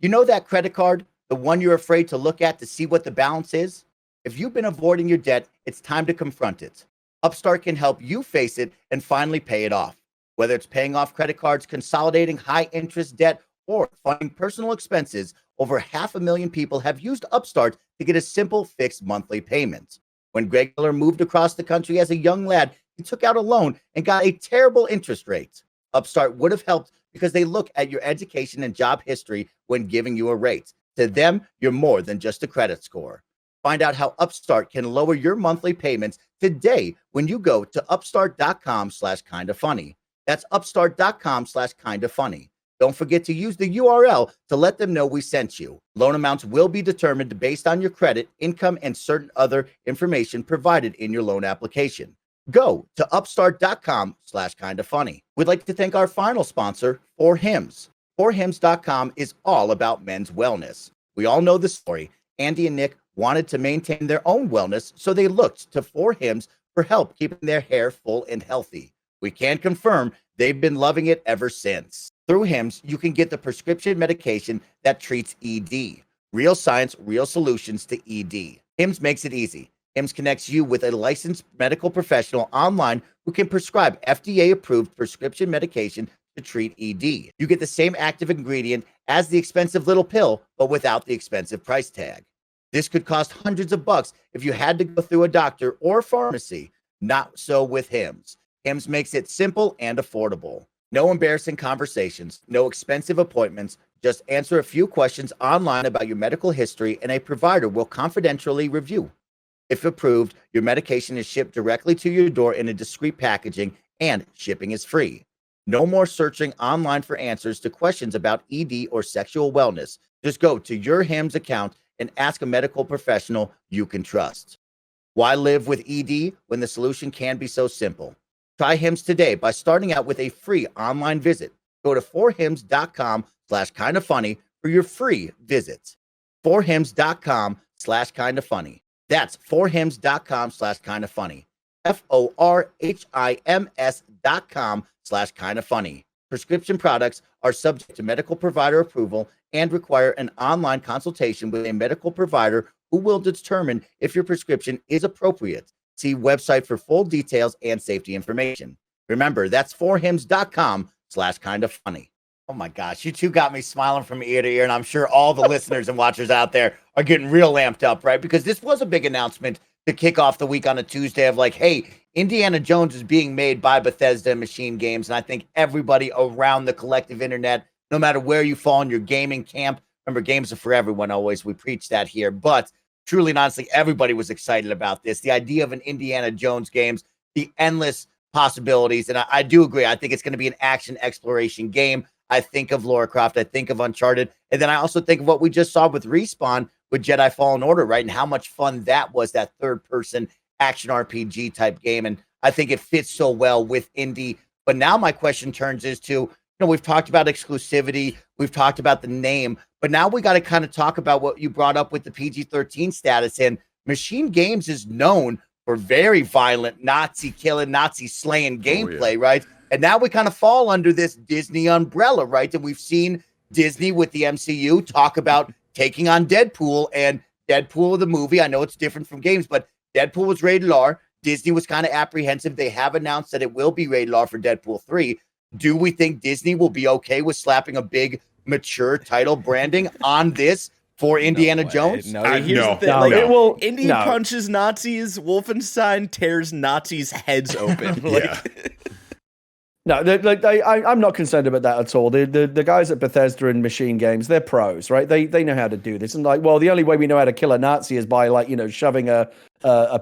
You know that credit card, the one you're afraid to look at to see what the balance is? If you've been avoiding your debt, it's time to confront it. Upstart can help you face it and finally pay it off. Whether it's paying off credit cards, consolidating high-interest debt, or funding personal expenses, over 500,000 people have used Upstart to get a simple fixed monthly payment. When Greg Miller moved across the country as a young lad, he took out a loan and got a terrible interest rate. Upstart would have helped because they look at your education and job history when giving you a rate. To them, you're more than just a credit score. Find out how Upstart can lower your monthly payments today when you go to upstart.com/kindafunny. That's upstart.com/kindafunny. Don't forget to use the URL to let them know we sent you. Loan amounts will be determined based on your credit, income, and certain other information provided in your loan application. Go to upstart.com/kindafunny. We'd like to thank our final sponsor, For Hims. ForHims.com is all about men's wellness. We all know the story. Andy and Nick wanted to maintain their own wellness, so they looked to For Hims for help keeping their hair full and healthy. We can confirm they've been loving it ever since. Through Hims, you can get the prescription medication that treats ED. Real science, real solutions to ED. Hims makes it easy. Hims connects you with a licensed medical professional online who can prescribe FDA-approved prescription medication to treat ED. You get the same active ingredient as the expensive little pill, but without the expensive price tag. This could cost hundreds of bucks if you had to go through a doctor or pharmacy. Not so with Hims. Hims makes it simple and affordable. No embarrassing conversations, no expensive appointments. Just answer a few questions online about your medical history, and a provider will confidentially review. If approved, your medication is shipped directly to your door in a discreet packaging, and shipping is free. No more searching online for answers to questions about ED or sexual wellness. Just go to your Hims account and ask a medical professional you can trust. Why live with ED when the solution can be so simple? Try Hims today by starting out with a free online visit. Go to forhims.com/kindafunny for your free visit. forhims.com/kindafunny. That's forhims.com/kindafunny. forhims.com/kindafunny. Prescription products are subject to medical provider approval and require an online consultation with a medical provider who will determine if your prescription is appropriate. See website for full details and safety information. Remember, that's forhims.com/kindafunny. Oh my gosh, you two got me smiling from ear to ear, and I'm sure all the listeners and watchers out there are getting real amped up, right? Because this was a big announcement to kick off the week on a Tuesday of like, hey, Indiana Jones is being made by Bethesda and Machine Games, and I think everybody around the collective internet, no matter where you fall in your gaming camp, remember, games are for everyone always, we preach that here, but truly and honestly, everybody was excited about this. The idea of an Indiana Jones games, the endless possibilities, and I do agree, I think it's going to be an action exploration game. I think of Lara Croft, I think of Uncharted, and then I also think of what we just saw with Respawn with Jedi Fallen Order, right? And how much fun that was, that third-person action RPG type game. And I think it fits so well with indie. But now my question turns is to, we've talked about exclusivity, we've talked about the name, but now we got to kind of talk about what you brought up with the PG-13 status. And Machine Games is known for very violent Nazi killing, Nazi slaying gameplay, right? And now we kind of fall under this Disney umbrella, right? And we've seen Disney with the MCU talk about taking on Deadpool, and Deadpool, the movie, I know it's different from games, but Deadpool was rated R. Disney was kind of apprehensive. They have announced that it will be rated R for Deadpool 3. Do we think Disney will be okay with slapping a big, mature title branding on this for Indiana Jones? No, here's the thing. It will. Indy punches Nazis, Wolfenstein tears Nazis' heads open. No, I'm not concerned about that at all. The guys at Bethesda and Machine Games, they're pros, right? They know how to do this. And like, well, the only way we know how to kill a Nazi is by shoving a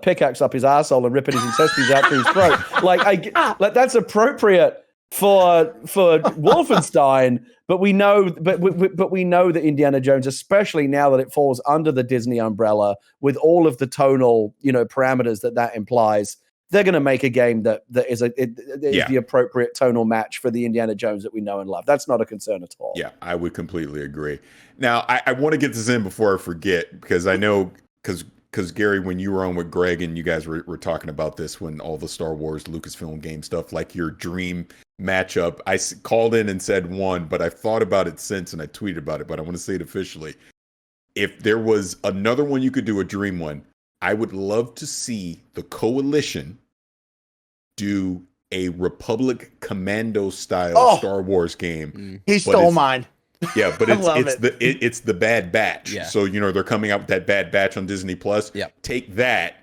pickaxe up his asshole and ripping his intestines out through his throat. Like that's appropriate for Wolfenstein, but we know that Indiana Jones, especially now that it falls under the Disney umbrella, with all of the tonal parameters that implies, they're going to make a game that is the appropriate tonal match for the Indiana Jones that we know and love. That's not a concern at all. Yeah, I would completely agree. Now, I want to get this in before I forget, because I know, because Gary, when you were on with Greg and you guys were talking about this, when all the Star Wars, Lucasfilm Game stuff, like your dream matchup, I called in and said one, but I've thought about it since and I tweeted about it, but I want to say it officially. If there was another one you could do, a dream one, I would love to see the Coalition do a Republic Commando style Star Wars game. He stole mine. Yeah, but it's the Bad Batch. Yeah. So they're coming out with that Bad Batch on Disney Plus. Yeah. Take that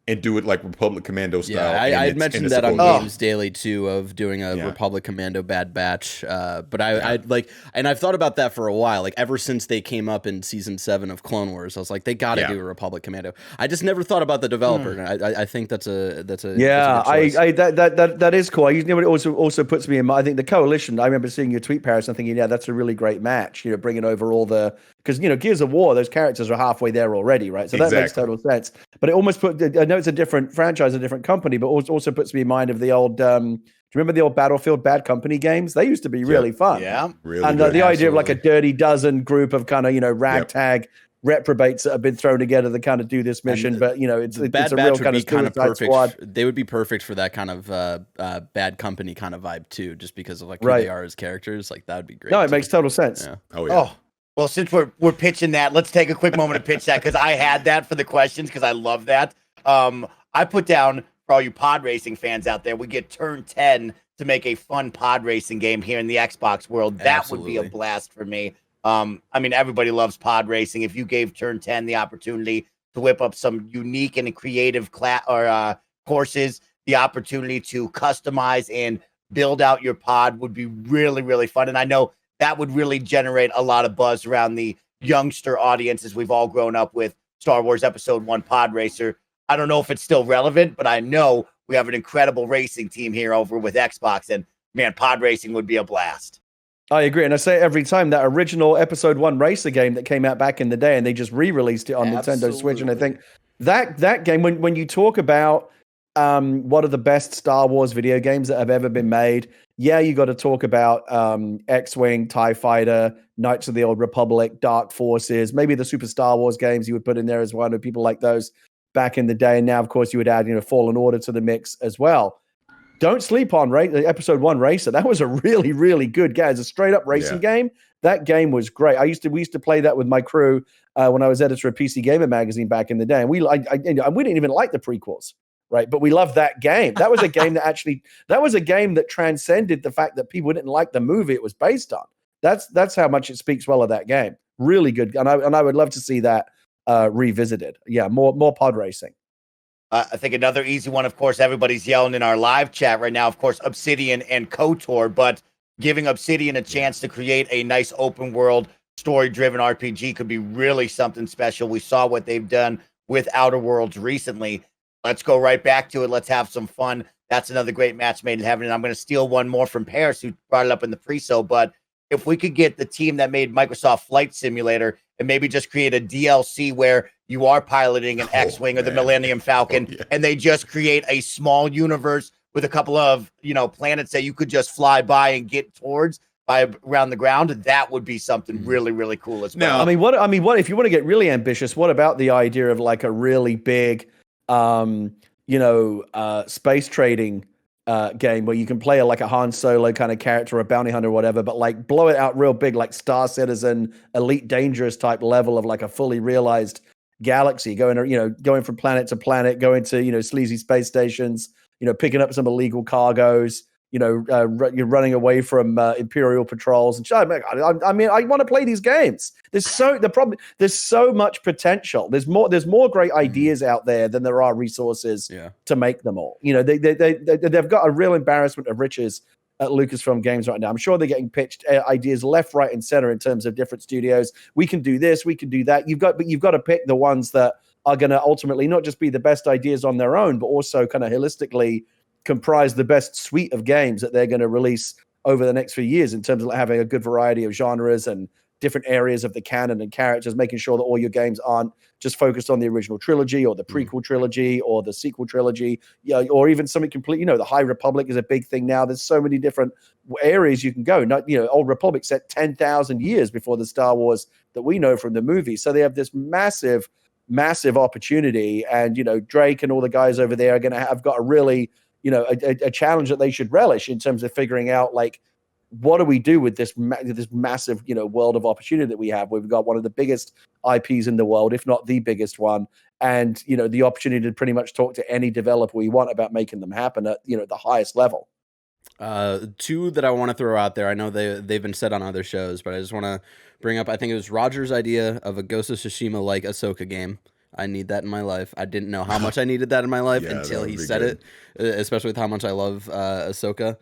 and do it like Republic Commando style. Yeah, I had mentioned that on Games Daily too, of doing a Republic Commando Bad Batch. But I'd like, and I've thought about that for a while. Like ever since they came up in season 7 of Clone Wars, I was like, they got to do a Republic Commando. I just never thought about the developer. And I think that's a that is cool. It also puts me in mind. I think the Coalition. I remember seeing your tweet, Parris, and thinking, that's a really great match. Bringing over all the, because Gears of War, those characters are halfway there already, right? So that makes total sense. But it almost I know it's a different franchise, a different company, but also puts me in mind of the old. Do you remember the old Battlefield Bad Company games? They used to be really fun. Yeah, really. And the idea of like a Dirty Dozen group of kind of ragtag reprobates that have been thrown together to kind of do this mission, but it's a real kind of perfect squad. They would be perfect for that kind of Bad Company kind of vibe too, just because of like who they are as characters. Like that would be great. No, it makes total sense. Yeah. Oh, well, since we're pitching that, let's take a quick moment to pitch that, because I had that for the questions, because I love that. I put down, for all you pod racing fans out there, we get Turn 10 to make a fun pod racing game here in the Xbox world. That would be a blast for me. I mean, everybody loves pod racing. If you gave Turn 10 the opportunity to whip up some unique and creative courses, the opportunity to customize and build out your pod would be really, really fun. And I know that would really generate a lot of buzz around the youngster audiences. We've all grown up with Star Wars Episode 1 Pod Racer. I don't know if it's still relevant, but I know we have an incredible racing team here over with Xbox, and man, pod racing would be a blast. I agree. And I say every time, that original Episode 1 Racer game that came out back in the day, and they just re-released it on Nintendo Switch. And I think that game, when you talk about what are the best Star Wars video games that have ever been made, you got to talk about X-Wing, TIE Fighter, Knights of the Old Republic, Dark Forces, maybe the Super Star Wars games you would put in there as well. I know people like those back in the day. And now, of course, you would add Fallen Order to the mix as well. Don't sleep on the Episode 1 Racer. That was a really, really good game. It's a straight-up racing game. That game was great. We used to play that with my crew when I was editor of PC Gamer magazine back in the day, and we didn't even like the prequels, right? But we loved that game. That was a game that transcended the fact that people didn't like the movie it was based on. That's how much it speaks well of that game. Really good, and I would love to see that revisited. Yeah, more pod racing. I think another easy one, of course, everybody's yelling in our live chat right now, of course, Obsidian and KOTOR, but giving Obsidian a chance to create a nice open world, story-driven RPG could be really something special. We saw what they've done with Outer Worlds recently. Let's go right back to it. Let's have some fun. That's another great match made in heaven, and I'm going to steal one more from Parris, who brought it up in the pre-show, but if we could get the team that made Microsoft Flight Simulator and maybe just create a DLC where you are piloting an X-Wing or the Millennium Falcon, and they just create a small universe with a couple of, planets that you could just fly by and get towards by around the ground, that would be something really, really cool as well. Now, what if you want to get really ambitious, what about the idea of like a really big, space trading game where you can play like a Han Solo kind of character or a bounty hunter or whatever, but like blow it out real big, like Star Citizen, Elite Dangerous type level of like a fully realized galaxy, going from planet to planet, going to, sleazy space stations, picking up some illegal cargoes, you're running away from Imperial patrols. And I want to play these games. There's so much potential. There's more great ideas out there than there are resources to make them all. They've got a real embarrassment of riches at Lucasfilm Games right now. I'm sure they're getting pitched ideas left, right, and center in terms of different studios. We can do this, we can do that. You've got to pick the ones that are going to ultimately not just be the best ideas on their own, but also kind of holistically comprise the best suite of games that they're going to release over the next few years in terms of having a good variety of genres and different areas of the canon and characters, making sure that all your games aren't just focused on the original trilogy or the prequel trilogy or the sequel trilogy, or even something complete. The High Republic is a big thing now. There's so many different areas you can go. Old Republic set 10,000 years before the Star Wars that we know from the movie. So they have this massive opportunity, and Drake and all the guys over there are going to have got a really a challenge that they should relish in terms of figuring out like, what do we do with this massive world of opportunity that we have? We've got one of the biggest IPs in the world, if not the biggest one, and the opportunity to pretty much talk to any developer we want about making them happen at the highest level. Two that I want to throw out there. I know they've been said on other shows, but I just want to bring up. I think it was Roger's idea of a Ghost of Tsushima like Ahsoka game. I need that in my life. I didn't know how much I needed that in my life until he said it, especially with how much I love Ahsoka.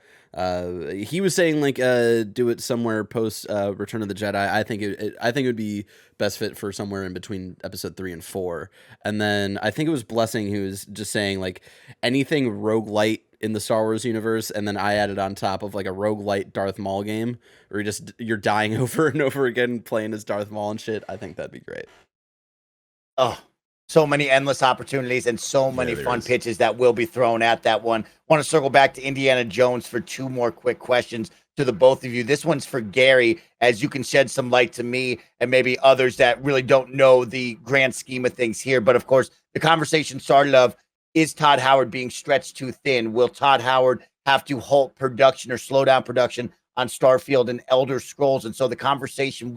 He was saying like do it somewhere post Return of the Jedi. I think it would be best fit for somewhere in between episode 3 and 4. And then I think it was Blessing who was just saying like anything roguelite in the Star Wars universe, and then I added on top of like a roguelite Darth Maul game where you're dying over and over again playing as Darth Maul and shit. I think that'd be great. Oh, so many endless opportunities and so many fun pitches that will be thrown at that one. Want to circle back to Indiana Jones for two more quick questions to the both of you. This one's for Gary, as you can shed some light to me and maybe others that really don't know the grand scheme of things here. But of course, the conversation started of, is Todd Howard being stretched too thin? Will Todd Howard have to halt production or slow down production on Starfield and Elder Scrolls? And so the conversation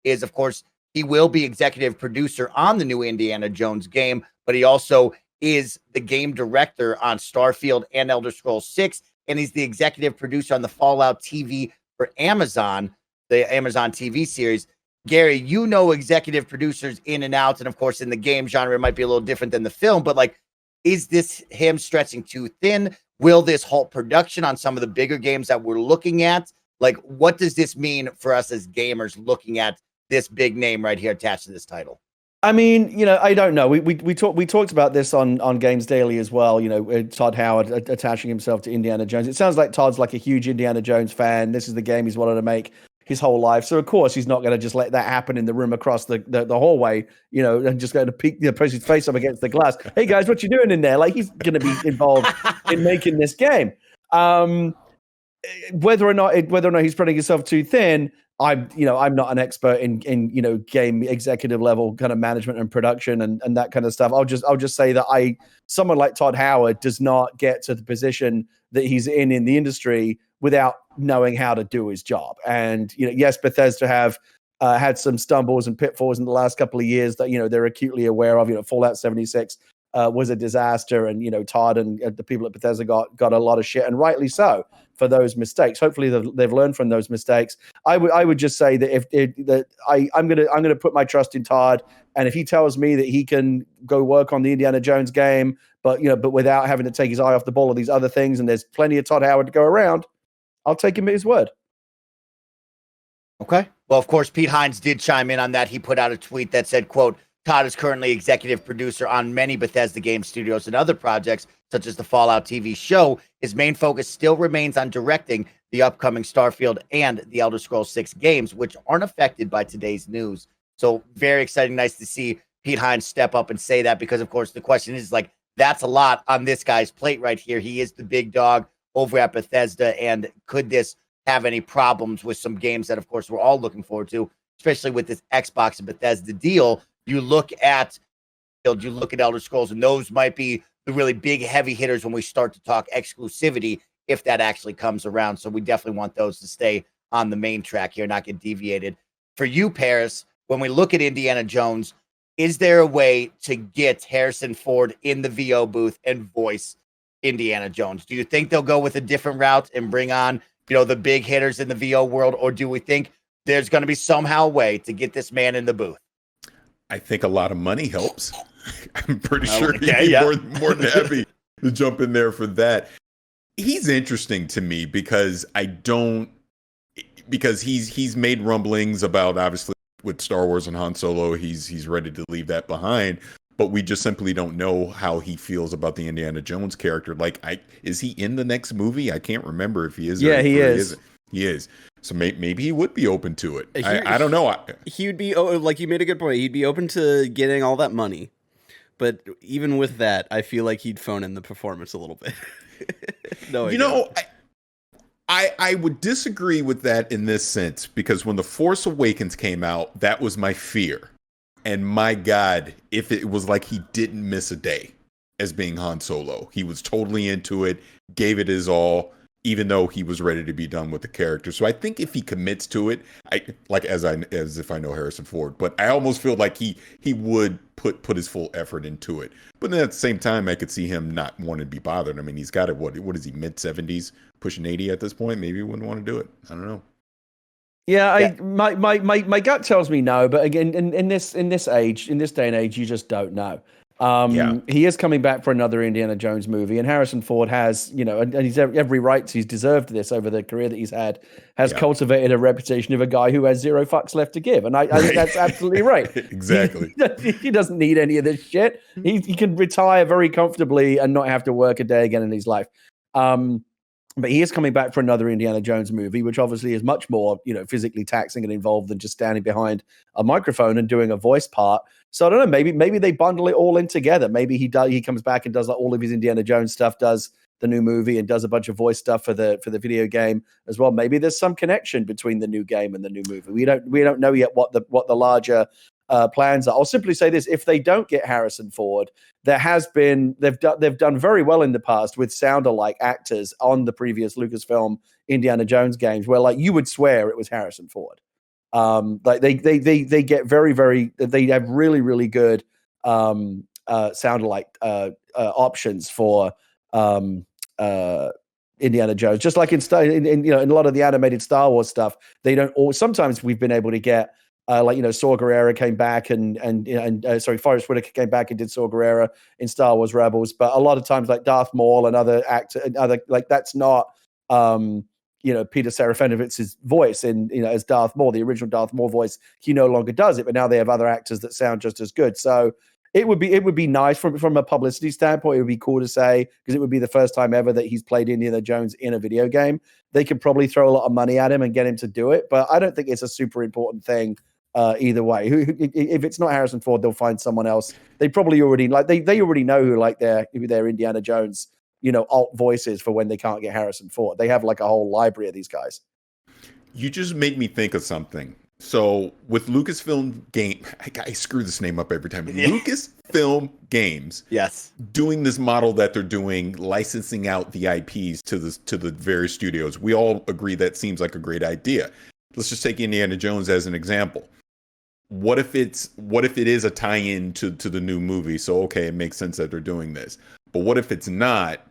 is of course, he will be executive producer on the new Indiana Jones game, but he also is the game director on Starfield and Elder Scrolls 6, and he's the executive producer on the Fallout TV for Amazon, the Amazon TV series. Gary, executive producers in and out, and of course in the game genre it might be a little different than the film, but like, is this him stretching too thin? Will this halt production on some of the bigger games that we're looking at? Like, what does this mean for us as gamers looking at this big name right here attached to this title? I mean, I don't know. We talked about this on Games Daily as well. Todd Howard attaching himself to Indiana Jones. It sounds like Todd's like a huge Indiana Jones fan. This is the game he's wanted to make his whole life. So of course he's not going to just let that happen in the room across the hallway, and just going to put his face up against the glass. Hey guys, what you doing in there? Like, he's going to be involved in making this game. Whether or not he's spreading himself too thin, I'm not an expert in game executive level kind of management and production and that kind of stuff. I'll just say that someone like Todd Howard does not get to the position that he's in the industry without knowing how to do his job. And yes, Bethesda have had some stumbles and pitfalls in the last couple of years that they're acutely aware of. Fallout 76 was a disaster, and Todd and the people at Bethesda got a lot of shit, and rightly so, for those mistakes. Hopefully they've learned from those mistakes. I would just say that I'm gonna put my trust in Todd, and if he tells me that he can go work on the Indiana Jones game, but without having to take his eye off the ball of these other things, and there's plenty of Todd Howard to go around, I'll take him at his word. Okay. Well, of course, Pete Hines did chime in on that. He put out a tweet that said, quote, Todd is currently executive producer on many Bethesda game studios and other projects, such as the Fallout TV show. His main focus still remains on directing the upcoming Starfield and the Elder Scrolls 6 games, which aren't affected by today's news. So very exciting. Nice to see Pete Hines step up and say that, because, of course, the question is like, that's a lot on this guy's plate right here. He is the big dog over at Bethesda, and could this have any problems with some games that, of course, we're all looking forward to, especially with this Xbox and Bethesda deal? You look at Elder Scrolls, and those might be the really big heavy hitters when we start to talk exclusivity, if that actually comes around. So we definitely want those to stay on the main track here, not get deviated. For you, Parris, when we look at Indiana Jones, is there a way to get Harrison Ford in the VO booth and voice Indiana Jones? Do you think they'll go with a different route and bring on the big hitters in the VO world, or do we think there's going to be somehow a way to get this man in the booth? I think a lot of money helps. I'm pretty sure Okay, he'd be more than happy to jump in there for that. He's interesting to me because he's made rumblings about, obviously, with Star Wars and Han Solo, he's ready to leave that behind. But we just simply don't know how he feels about the Indiana Jones character. Like, is he in the next movie? I can't remember if he is. Yeah, he is. He is. So maybe he would be open to it. I don't know. He would be, like you made a good point, he'd be open to getting all that money. But even with that, I feel like he'd phone in the performance a little bit. I would disagree with that in this sense, because when The Force Awakens came out, that was my fear. And my God, if it was like he didn't miss a day as being Han Solo. He was totally into it, gave it his all, even though he was ready to be done with the character. So I think if he commits to it, as if I know Harrison Ford, but I almost feel like he would put his full effort into it. But then at the same time, I could see him not wanting to be bothered. I mean, he's got what is he, mid-70s, pushing 80 at this point? Maybe he wouldn't want to do it. I don't know. Yeah, my gut tells me no, but again, in this day and age, you just don't know. He is coming back for another Indiana Jones movie, and Harrison Ford has, and he's every right, he's deserved this over the career that he's had, has cultivated a reputation of a guy who has zero fucks left to give, and I think that's absolutely right. Exactly. He doesn't need any of this shit. He can retire very comfortably and not have to work a day again in his life. But he is coming back for another Indiana Jones movie, which obviously is much more, physically taxing and involved than just standing behind a microphone and doing a voice part. So I don't know. Maybe they bundle it all in together. Maybe he comes back and does like all of his Indiana Jones stuff, does the new movie, and does a bunch of voice stuff for the video game as well. Maybe there's some connection between the new game and the new movie. We don't know yet what the larger plans are. I'll simply say this: if they don't get Harrison Ford, they've done very well in the past with sound-alike actors on the previous Lucasfilm Indiana Jones games, where like you would swear it was Harrison Ford. Like they get very, very, they have really, really good sound-alike options for Indiana Jones. Just like in a lot of the animated Star Wars stuff, they don't. Or sometimes we've been able to get. Saw Gerrera came back and Forrest Whitaker came back and did Saw Gerrera in Star Wars Rebels, but a lot of times like Darth Maul and other like that's not Peter Serafinovich's voice as Darth Maul, the original Darth Maul voice. He no longer does it, but now they have other actors that sound just as good. So it would be nice from a publicity standpoint. It would be cool to say, because it would be the first time ever that he's played Indiana Jones in a video game. They could probably throw a lot of money at him and get him to do it, but I don't think it's a super important thing either way. If it's not Harrison Ford, they'll find someone else. They probably already they already know who their Indiana Jones alt voices for when they can't get Harrison Ford. They have like a whole library of these guys. You just made me think of something. So with Lucasfilm Games, I screw this name up every time. Yeah. Lucasfilm Games, yes, doing this model that they're doing, licensing out the IPs to the various studios. We all agree that seems like a great idea. let's just take Indiana Jones as an example. What if it is a tie-in to the new movie? So okay, it makes sense that they're doing this. But what if it's not?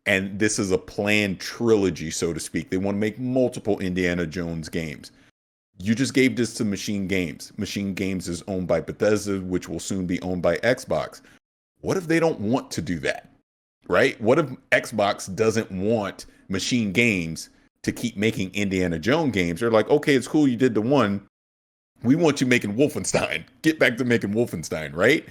And this is a planned trilogy, so to speak. They want to make multiple Indiana Jones games. You just gave this to Machine Games. Machine Games is owned by Bethesda, which will soon be owned by Xbox. What if they don't want to do that? Right? What if Xbox doesn't want Machine Games to keep making Indiana Jones games? They're like, okay, it's cool you did the one. We want you making Wolfenstein. Get back to making Wolfenstein, right?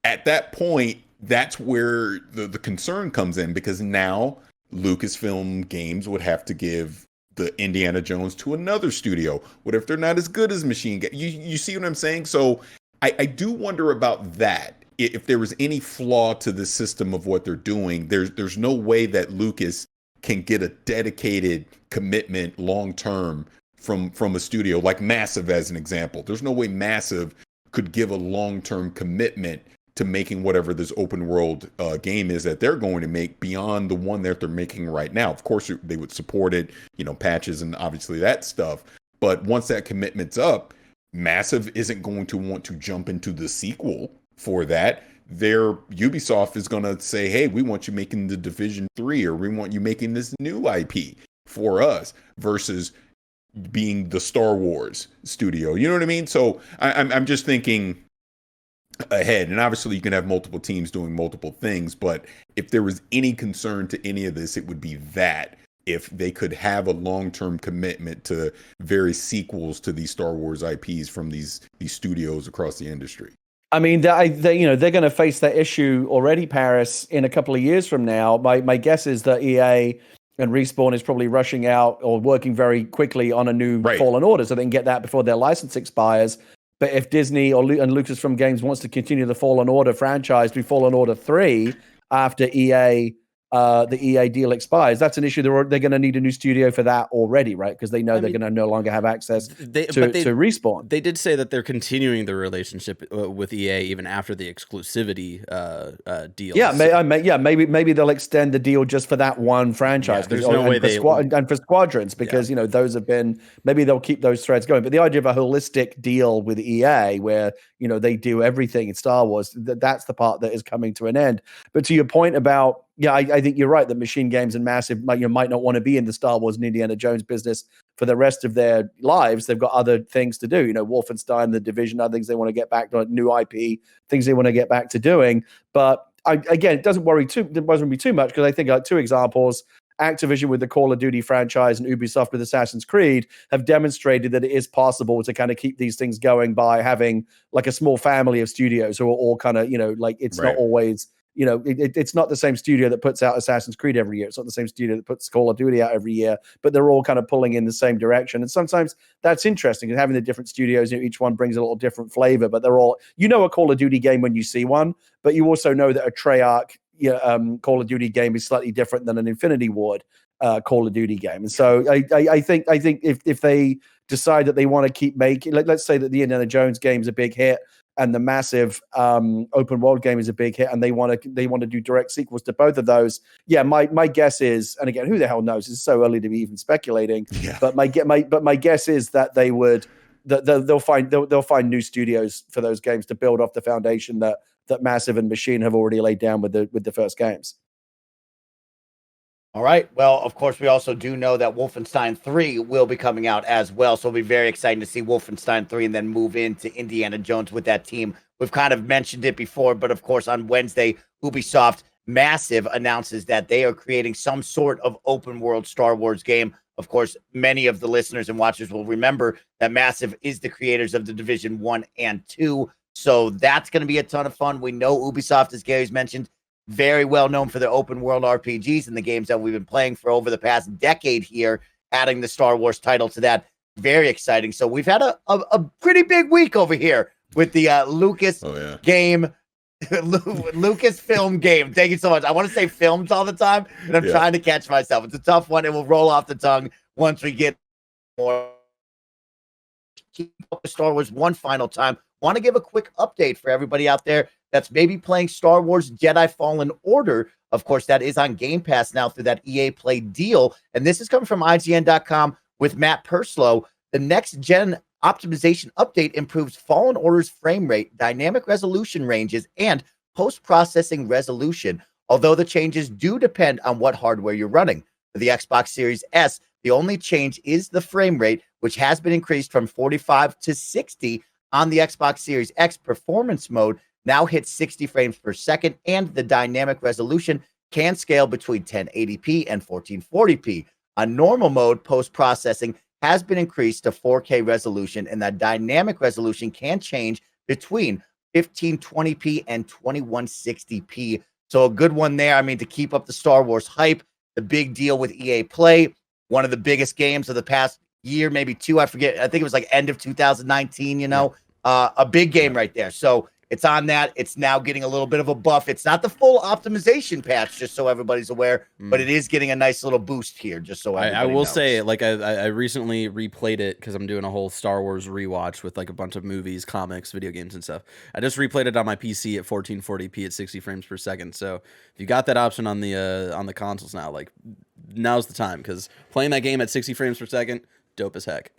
At that point, that's where the concern comes in, because now Lucasfilm Games would have to give the Indiana Jones to another studio. What if they're not as good as Machine Games? You see what I'm saying? So I do wonder about that. If there was any flaw to the system of what they're doing, there's no way that Lucas can get a dedicated commitment long term from a studio like Massive, as an example. There's no way Massive could give a long term commitment to making whatever this open world game is that they're going to make beyond the one that they're making right now. Of course, they would support it, patches and obviously that stuff. But once that commitment's up, Massive isn't going to want to jump into the sequel for that. Ubisoft is going to say, hey, we want you making the Division 3, or we want you making this new IP for us, versus being the Star Wars studio. You know what I mean? So I'm just thinking ahead, and obviously you can have multiple teams doing multiple things, but if there was any concern to any of this, it would be that if they could have a long-term commitment to various sequels to these Star Wars IPs from these studios across the industry. I mean, they're going to face that issue already, Parris, in a couple of years from now. My guess is that EA and Respawn is probably rushing out or working very quickly on a new Fallen Order so they can get that before their license expires. But if Disney and Lucasfilm Games wants to continue the Fallen Order franchise through Fallen Order 3 after the EA deal expires, that's an issue. They're going to need a new studio for that already, right? Because they know they're going to no longer have access to Respawn. They did say that they're continuing the relationship with EA even after the exclusivity deal. Yeah, maybe they'll extend the deal just for that one franchise. Yeah, there's no way and for Squadrons, because those have been, maybe they'll keep those threads going. But the idea of a holistic deal with EA where they do everything in Star Wars, that's the part that is coming to an end. But to your point about, I think you're right that Machine Games and Massive might not want to be in the Star Wars and Indiana Jones business for the rest of their lives. They've got other things to do, Wolfenstein, The Division, other things they want to get back to, new IP, things they want to get back to doing. But again, it doesn't worry me too much, because I think two examples, Activision with the Call of Duty franchise and Ubisoft with Assassin's Creed, have demonstrated that it is possible to kind of keep these things going by having like a small family of studios who are all kind of, it's not always, it's not the same studio that puts out Assassin's Creed every year. It's not the same studio that puts Call of Duty out every year, but they're all kind of pulling in the same direction. And sometimes that's interesting, and having the different studios, each one brings a little different flavor, but they're all, a Call of Duty game when you see one, but you also know that a Treyarch Call of Duty game is slightly different than an Infinity Ward Call of Duty game. And so I think if they decide that they want to keep making, let's say that the Indiana Jones game is a big hit and the Massive open world game is a big hit, and they want to do direct sequels to both of those. My guess is, and again, who the hell knows? It's so early to be even speculating. Yeah. But my guess is that they'll find new studios for those games to build off the foundation that Massive and Machine have already laid down with the first games. All right. Well, of course, we also do know that Wolfenstein 3 will be coming out as well. So it'll be very exciting to see Wolfenstein 3 and then move into Indiana Jones with that team. We've kind of mentioned it before, but of course, on Wednesday, Ubisoft Massive announces that they are creating some sort of open world Star Wars game. Of course, many of the listeners and watchers will remember that Massive is the creators of the Division 1 and 2. So that's going to be a ton of fun. We know Ubisoft, as Gary's mentioned, very well known for their open world RPGs and the games that we've been playing for over the past decade here, adding the Star Wars title to that. Very exciting. So we've had a pretty big week over here with the Lucasfilm game. Thank you so much. I want to say films all the time, and I'm trying to catch myself. It's a tough one. It will roll off the tongue once we get more. Keep up with Star Wars one final time. Want to give a quick update for everybody out there that's maybe playing Star Wars Jedi Fallen Order. Of course, that is on Game Pass now through that EA Play deal. And this is coming from IGN.com with Matt Purslow. The next gen optimization update improves Fallen Order's frame rate, dynamic resolution ranges, and post-processing resolution, although the changes do depend on what hardware you're running. For the Xbox Series S, the only change is the frame rate, which has been increased from 45 to 60 on the Xbox Series X. Performance mode now hits 60 frames per second, and the dynamic resolution can scale between 1080p and 1440p. On normal mode, post-processing has been increased to 4K resolution, and that dynamic resolution can change between 1520p and 2160p. So a good one there. I mean, to keep up the Star Wars hype, the big deal with EA Play, one of the biggest games of the past year, maybe two. I forget. I think it was like end of 2019, a big game right there. So it's on that. It's now getting a little bit of a buff. It's not the full optimization patch, just so everybody's aware, but it is getting a nice little boost here, just so everybody I will knows. say, like, I recently replayed it because I'm doing a whole Star Wars rewatch with like a bunch of movies, comics, video games, and stuff. I just replayed it on my PC at 1440p at 60 frames per second. So if you got that option on the consoles now, like, now's the time, because playing that game at 60 frames per second, dope as heck.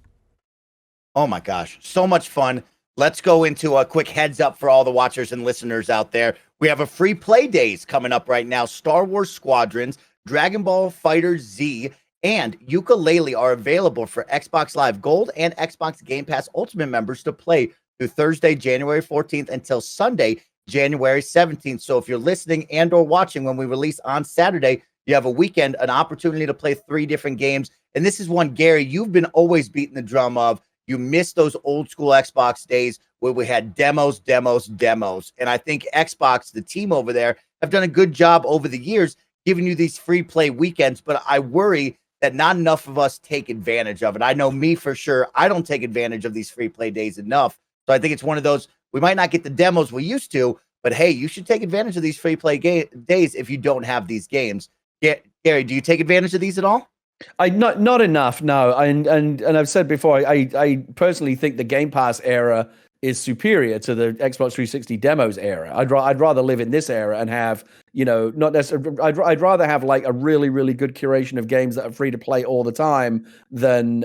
Oh my gosh, so much fun. Let's go into a quick heads up for all the watchers and listeners out there. We have a free play days coming up right now. Star Wars Squadrons, Dragon Ball Fighter Z, and Yooka-Laylee are available for Xbox Live Gold and Xbox Game Pass Ultimate members to play through Thursday, January 14th until Sunday, January 17th. So if you're listening and or watching when we release on Saturday, you have a weekend, an opportunity to play 3 different games. And this is one, Gary, you've been always beating the drum of. You missed those old school Xbox days where we had demos. And I think Xbox, the team over there, have done a good job over the years giving you these free play weekends. But I worry that not enough of us take advantage of it. I know me for sure. I don't take advantage of these free play days enough. So I think it's one of those, we might not get the demos we used to, but hey, you should take advantage of these free play days if you don't have these games. Gary, do you take advantage of these at all? Not enough, no. And I've said before, I personally think the Game Pass era is superior to the Xbox 360 demos era. I'd rather live in this era and have, not necessarily. I'd rather have like a really, really good curation of games that are free to play all the time than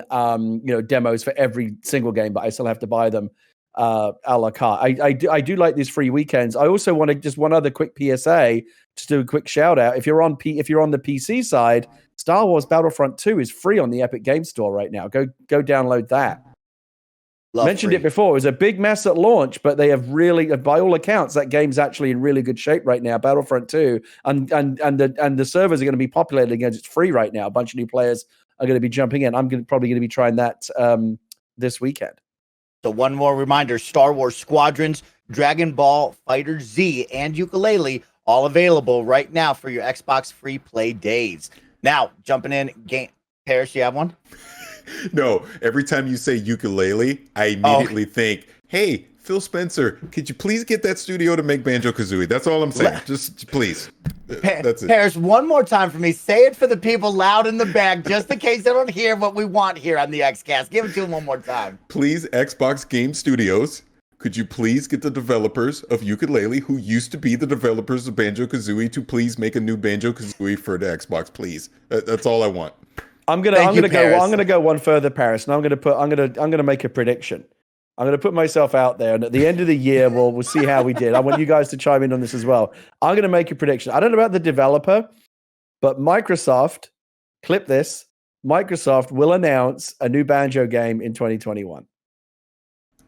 demos for every single game, but I still have to buy them a la carte. I do like these free weekends. I also want to just one other quick PSA, just do a quick shout out. If you're on the PC side, Star Wars Battlefront 2 is free on the Epic Games Store right now. Go download that. Mentioned it before. It was a big mess at launch, but they have really, by all accounts, that game's actually in really good shape right now. Battlefront 2, and the servers are going to be populated again. It's free right now. A bunch of new players are going to be jumping in. I'm probably going to be trying that this weekend. So one more reminder: Star Wars Squadrons, Dragon Ball Fighter Z, and Yooka-Laylee all available right now for your Xbox free play days. Now, jumping in, Parris, you have one? No, every time you say Yooka-Laylee, I immediately think, hey, Phil Spencer, could you please get that studio to make Banjo-Kazooie? That's all I'm saying. Just please. That's it. Parris, one more time for me. Say it for the people loud in the back, just in case they don't hear what we want here on the Xcast. Give it to them one more time. Please, Xbox Game Studios, could you please get the developers of Yooka-Laylee, who used to be the developers of Banjo-Kazooie, to please make a new Banjo-Kazooie for the Xbox, please? That's all I want. I'm gonna go one further, Parris, and I'm gonna make a prediction. I'm gonna put myself out there, and at the end of the year, we'll see how we did. I want you guys to chime in on this as well. I'm gonna make a prediction. I don't know about the developer, but Microsoft, clip this. Microsoft will announce a new Banjo game in 2021.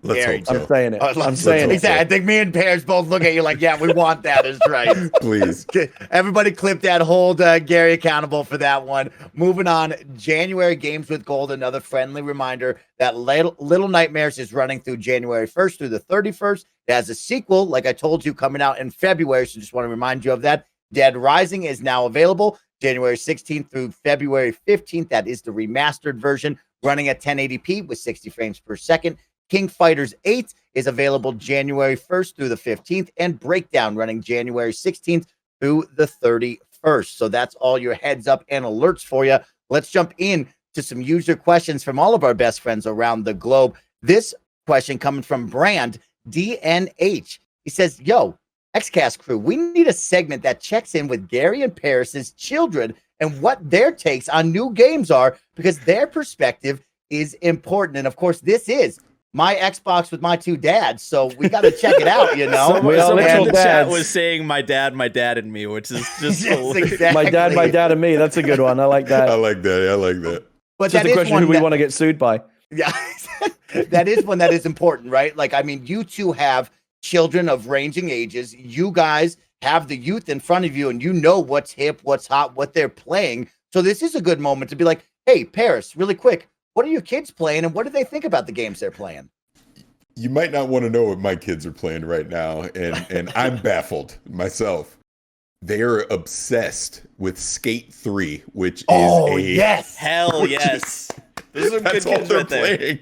Let's hope so. I'm saying it. I'm saying it. Exactly. I think me and Parris both look at you like, yeah, we want that. Is right. Please. Everybody clip that. Hold Gary accountable for that one. Moving on. January Games with Gold. Another friendly reminder that Little Nightmares is running through January 1st through the 31st. It has a sequel, like I told you, coming out in February. So just want to remind you of that. Dead Rising is now available January 16th through February 15th. That is the remastered version running at 1080p with 60 frames per second. King Fighters 8 is available January 1st through the 15th, and Breakdown running January 16th through the 31st. So that's all your heads up and alerts for you. Let's jump in to some user questions from all of our best friends around the globe. This question coming from Brand DNH. He says, yo, Xcast crew, we need a segment that checks in with Gary and Parris's children and what their takes on new games are, because their perspective is important. And of course, this is my Xbox with my two dads, so we got to check it out, you know? We all Someone in little the chat dads. was saying my dad, and me, which is just Yes, hilarious. exactly. My dad, and me. That's a good one. I like that. I like that. I like that. But Just that a is question one who we that- want to get sued by. Yeah, that is one that is important, right? Like, I mean, you two have children of ranging ages. You guys have the youth in front of you, and you know what's hip, what's hot, what they're playing. So this is a good moment to be like, hey, Parris, really quick, what are your kids playing, and what do they think about the games they're playing? You might not want to know what my kids are playing right now, and I'm baffled myself. They are obsessed with Skate 3, which is yes. Hell yes. Those are good that's all kids they're right there. playing.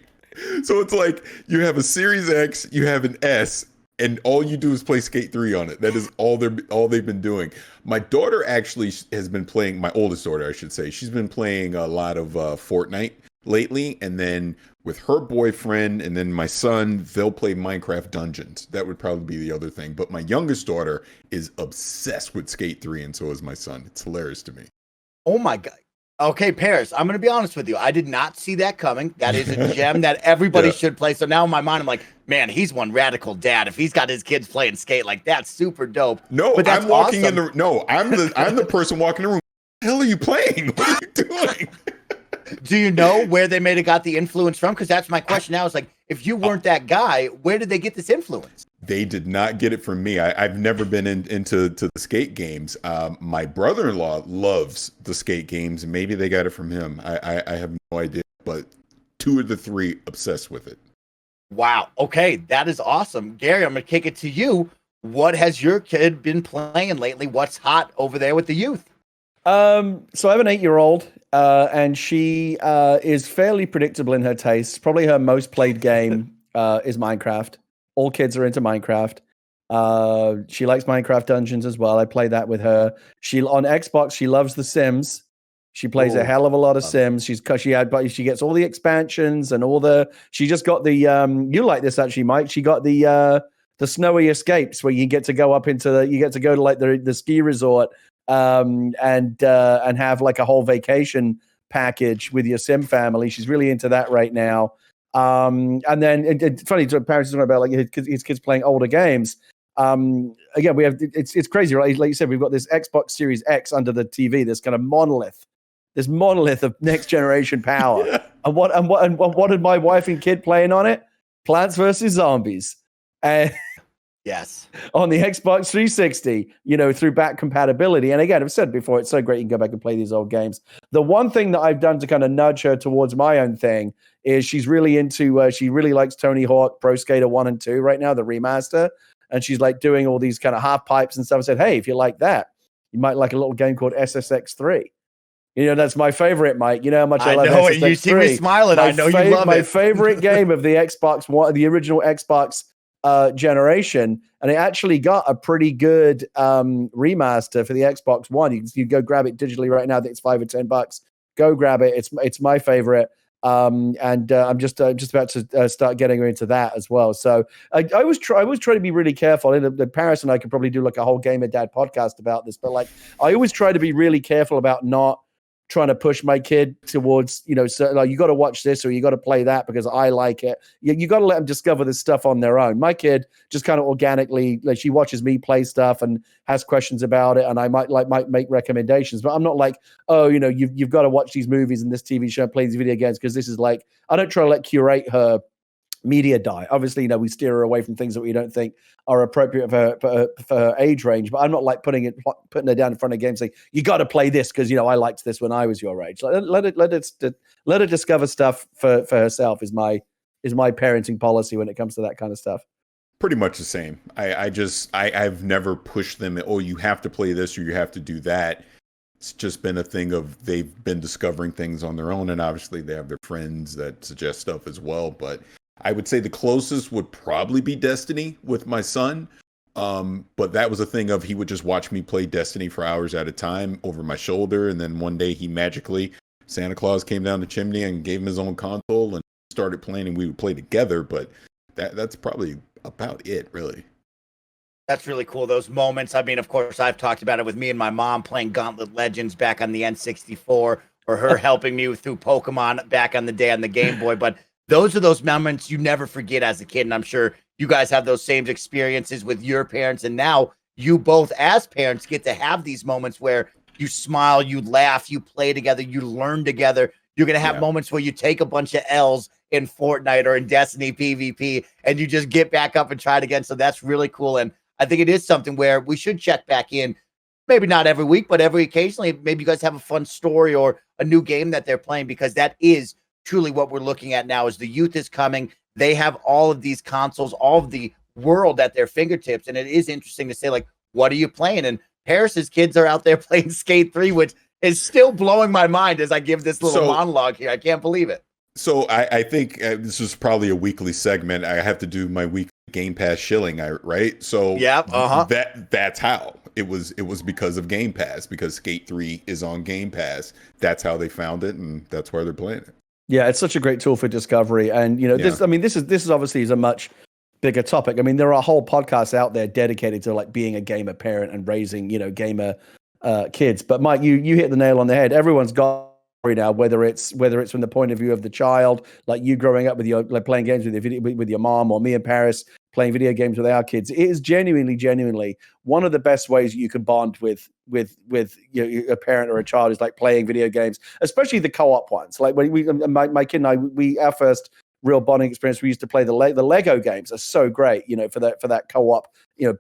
So it's like you have a Series X, you have an S, and all you do is play Skate 3 on it. That is all they've been doing. My daughter actually has been playing, my oldest daughter, I should say, she's been playing a lot of Fortnite lately, and then with her boyfriend and then my son, they'll play Minecraft Dungeons. That would probably be the other thing. But my youngest daughter is obsessed with Skate 3, and so is my son. It's hilarious to me. Oh my God. Okay, Parris, I'm going to be honest with you. I did not see that coming. That is a gem that everybody Yeah. should play. So now in my mind, I'm like, man, he's one radical dad. If he's got his kids playing Skate, like, that's super dope. No, But that's I'm walking awesome. in the no, I'm the person walking in the room. What the hell are you playing? What are you doing? Do you know where they may have got the influence from? Because that's my question now. Is like, if you weren't that guy, where did they get this influence? They did not get it from me. I've never been into the skate games. My brother-in-law loves the skate games, and maybe they got it from him. I have no idea, but 2 of the 3 obsessed with it. Wow. Okay, that is awesome. Gary, I'm going to kick it to you. What has your kid been playing lately? What's hot over there with the youth? So I have an 8-year-old, and she is fairly predictable in her tastes. Probably her most played game is Minecraft. All kids are into Minecraft. She likes Minecraft Dungeons as well. I play that with her. She on Xbox. She loves The Sims. She plays a hell of a lot of Sims. She gets all the expansions and all the. She just got the. You like this actually, Mike? She got the snowy escapes where you get to go up into you get to go to like the ski resort. And have like a whole vacation package with your sim family. She's really into that right now. And then it's funny to parents talking about like his kids playing older games. Again, we have it's crazy, right? Like you said, we've got this Xbox Series X under the TV, this kind of monolith of next generation power. Yeah. And what did my wife and kid playing on it? Plants vs Zombies. And Yes. on the Xbox 360, through back compatibility. And again, I've said before, it's so great you can go back and play these old games. The one thing that I've done to kind of nudge her towards my own thing is she's really into, she really likes Tony Hawk Pro Skater 1 and 2 right now, the remaster. And she's like doing all these kind of half pipes and stuff. I said, hey, if you like that, you might like a little game called SSX3. That's my favorite, Mike. You know how much I love know it. SSX3. You see me smiling. I know you love my it. favorite game of the Xbox One, the original Xbox generation, and it actually got a pretty good remaster for the Xbox One. You go grab it digitally right now. I think it's $5 or $10. Go grab it. It's my favorite. And I'm just about to start getting her into that as well. So I always try to be really careful. And Parris and I could probably do like a whole Gamer Dad podcast about this, but like I always try to be really careful about not trying to push my kid towards, certain, like, you got to watch this or you got to play that because I like it. You got to let them discover this stuff on their own. My kid just kind of organically, like, she watches me play stuff and has questions about it, and I might make recommendations, but I'm not like, oh, you've got to watch these movies and this TV show and play these video games because this is like, I don't try to curate her media diet. Obviously, we steer her away from things that we don't think are appropriate for her age range. But I'm not like putting her down in front of games saying you got to play this because I liked this when I was your age. Let her discover stuff for herself is my parenting policy when it comes to that kind of stuff. Pretty much the same. I've never pushed them. Oh, you have to play this or you have to do that. It's just been a thing of they've been discovering things on their own, and obviously they have their friends that suggest stuff as well. But I would say the closest would probably be Destiny with my son. But that was a thing of he would just watch me play Destiny for hours at a time over my shoulder. And then one day Santa Claus came down the chimney and gave him his own console and started playing, and we would play together. But that's probably about it, really. That's really cool. Those moments. I mean, of course, I've talked about it with me and my mom playing Gauntlet Legends back on the N64, or her helping me through Pokemon back on the day on the Game Boy. But those are those moments you never forget as a kid. And I'm sure you guys have those same experiences with your parents. And now you both as parents get to have these moments where you smile, you laugh, you play together, you learn together. You're going to have moments where you take a bunch of L's in Fortnite or in Destiny PvP and you just get back up and try it again. So that's really cool. And I think it is something where we should check back in, maybe not every week, but every occasionally. Maybe you guys have a fun story or a new game that they're playing, because that is truly what we're looking at now. Is the youth is coming. They have all of these consoles, all of the world at their fingertips. And it is interesting to say, like, what are you playing? And Parris's kids are out there playing Skate 3, which is still blowing my mind as I give this little monologue here. I can't believe it. So I think this is probably a weekly segment. I have to do my weekly Game Pass shilling, right? So that's how it was because of Game Pass, because Skate 3 is on Game Pass. That's how they found it, and that's why they're playing it. Yeah, it's such a great tool for discovery. And this is obviously a much bigger topic. I mean, there are whole podcasts out there dedicated to like being a gamer parent and raising, gamer kids. But Mike, you hit the nail on the head. Everyone's got now, whether it's from the point of view of the child, like you growing up with your playing games with your mom, or me and Parris playing video games with our kids. It is genuinely one of the best ways you can bond with a parent or a child, is like playing video games, especially the co-op ones. Like when my kid and I, our first real bonding experience, we used to play the Lego games. Are so great, for that co-op,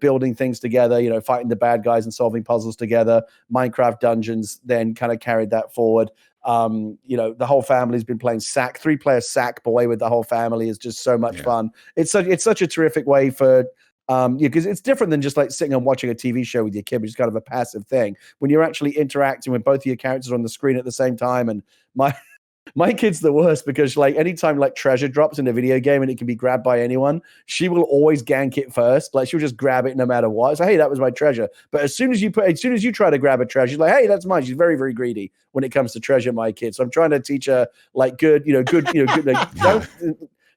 building things together, fighting the bad guys and solving puzzles together. Minecraft Dungeons then kind of carried that forward. The whole family's been playing 3-player Sackboy with the whole family is just so much fun. It's such a terrific way for because it's different than just like sitting and watching a TV show with your kid, which is kind of a passive thing. When you're actually interacting with both of your characters on the screen at the same time. And my kid's the worst, because like anytime like treasure drops in a video game and it can be grabbed by anyone, she will always gank it first. Like she'll just grab it no matter what. So hey, that was my treasure. But as soon as you try to grab a treasure, she's like, hey, that's mine. She's very, very greedy when it comes to treasure, my kid. So I'm trying to teach her like good.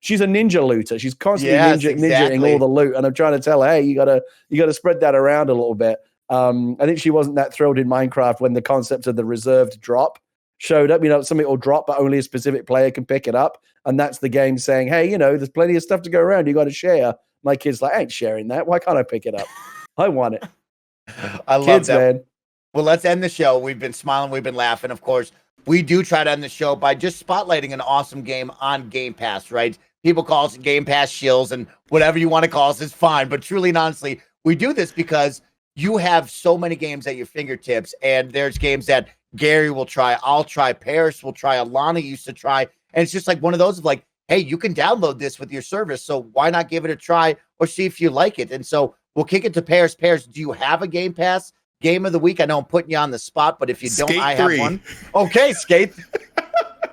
She's a ninja looter. She's constantly ninjaing all the loot. And I'm trying to tell her, hey, you gotta spread that around a little bit. I think she wasn't that thrilled in Minecraft when the concept of the reserved drop showed up. Something will drop, but only a specific player can pick it up. And that's the game saying, hey, there's plenty of stuff to go around. You got to share. My kid's like, I ain't sharing that. Why can't I pick it up? I want it. I love kids, that. Man. Well, let's end the show. We've been smiling. We've been laughing. Of course, we do try to end the show by just spotlighting an awesome game on Game Pass, right? People call us Game Pass shills, and whatever you want to call us is fine. But truly and honestly, we do this because you have so many games at your fingertips, and there's games that Gary will try, I'll try, Parris will try, Alana used to try. And it's just like one of those of like, hey, you can download this with your service, so why not give it a try or see if you like it? And so we'll kick it to Parris. Parris, do you have a Game Pass game of the week? I know I'm putting you on the spot, but if you don't, I have one. Okay, Skate.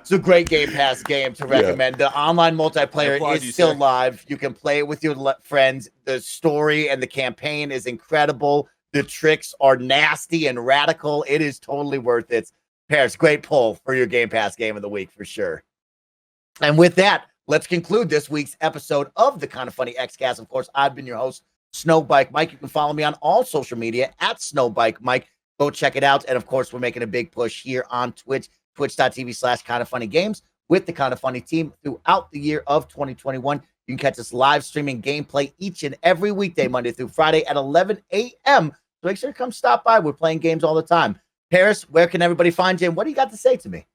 It's a great Game Pass game to recommend. The online multiplayer is still live. You can play it with your friends. The story and the campaign is incredible. The tricks are nasty and radical. It is totally worth it. Parris, great pull for your Game Pass game of the week for sure. And with that, let's conclude this week's episode of the Kind of Funny Xcast. Of course, I've been your host, SnowBikeMike. You can follow me on all social media at SnowBikeMike. Go check it out. And of course, we're making a big push here on Twitch, twitch.tv/kindoffunnygames with the Kind of Funny team throughout the year of 2021. You can catch us live streaming gameplay each and every weekday, Monday through Friday at 11 a.m. So make sure to come stop by. We're playing games all the time. Parris, where can everybody find you? And what do you got to say to me?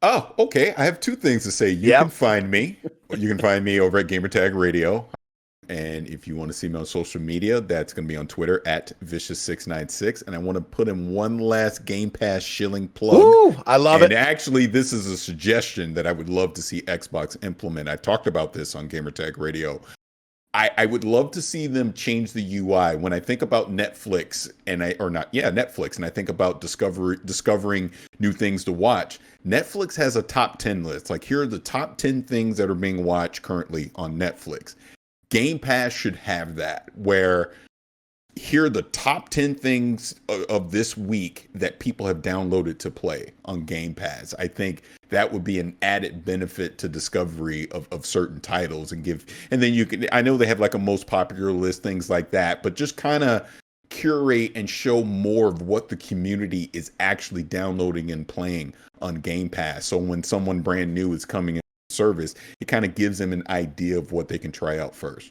Oh, okay. I have two things to say. You can find me. You can find me over at Gamertag Radio. And if you want to see me on social media, that's going to be on Twitter at Vicious696. And I want to put in one last Game Pass shilling plug. Ooh, I love it. And actually, this is a suggestion that I would love to see Xbox implement. I talked about this on Gamertag Radio. I would love to see them change the UI. When I think about Netflix Netflix, and I think about discovering new things to watch. Netflix has a top 10 list. Like, here are the top 10 things that are being watched currently on Netflix. Game Pass should have that, where here are the top 10 things of this week that people have downloaded to play on Game Pass. I think that would be an added benefit to discovery of certain titles, and then you can, I know they have like a most popular list, things like that, but just kind of curate and show more of what the community is actually downloading and playing on Game Pass. So when someone brand new is coming in service, it kind of gives them an idea of what they can try out first.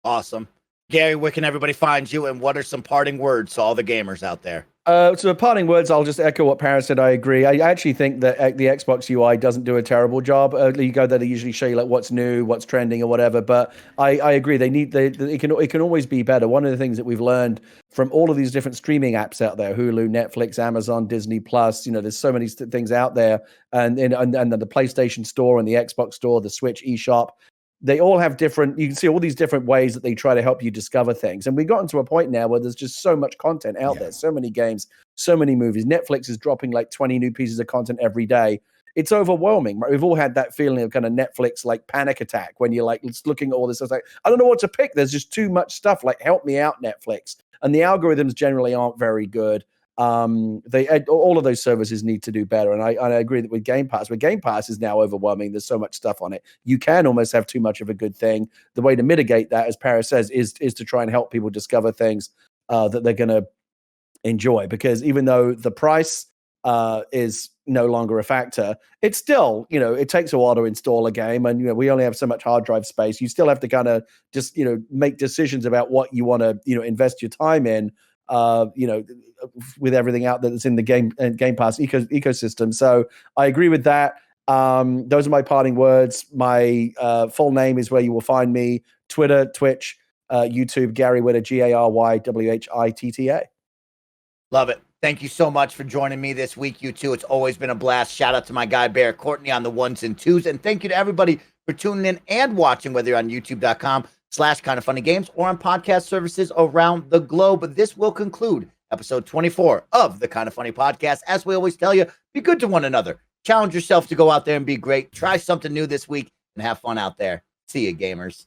Awesome. Gary, where can everybody find you, and what are some parting words to all the gamers out there? So parting words, I'll just echo what Parris said. I agree. I actually think that the Xbox UI doesn't do a terrible job. You go there, they usually show you like what's new, what's trending, or whatever. But I agree. It can always be better. One of the things that we've learned from all of these different streaming apps out there, Hulu, Netflix, Amazon, Disney Plus, there's so many things out there, and the PlayStation Store and the Xbox Store, the Switch eShop. They all have different, you can see all these different ways that they try to help you discover things. And we've gotten to a point now where there's just so much content out there, so many games, so many movies. Netflix is dropping like 20 new pieces of content every day. It's overwhelming. Right? We've all had that feeling of kind of Netflix like panic attack when you're like looking at all this. It's like, I don't know what to pick. There's just too much stuff. Like, help me out, Netflix. And the algorithms generally aren't very good. All of those services need to do better, and I agree that with Game Pass is now overwhelming. There's so much stuff on it. You can almost have too much of a good thing. The way to mitigate that, as Parris says, is to try and help people discover things that they're going to enjoy. Because even though the price is no longer a factor, it's still, it takes a while to install a game, and we only have so much hard drive space. You still have to kind of just make decisions about what you want to invest your time in. With everything out there that's in the Game Pass ecosystem. So I agree with that. Those are my parting words. My full name is where you will find me: Twitter, Twitch, YouTube, Gary Whitta, GaryWhitta. Love it. Thank you so much for joining me this week, you two. It's always been a blast. Shout out to my guy, Bear Courtney, on the ones and twos. And thank you to everybody for tuning in and watching, whether you're on youtube.com/kindoffunnygames or on podcast services around the globe. This will conclude episode 24 of the Kind of Funny Podcast. As we always tell you, be good to one another. Challenge yourself to go out there and be great. Try something new this week and have fun out there. See you, gamers.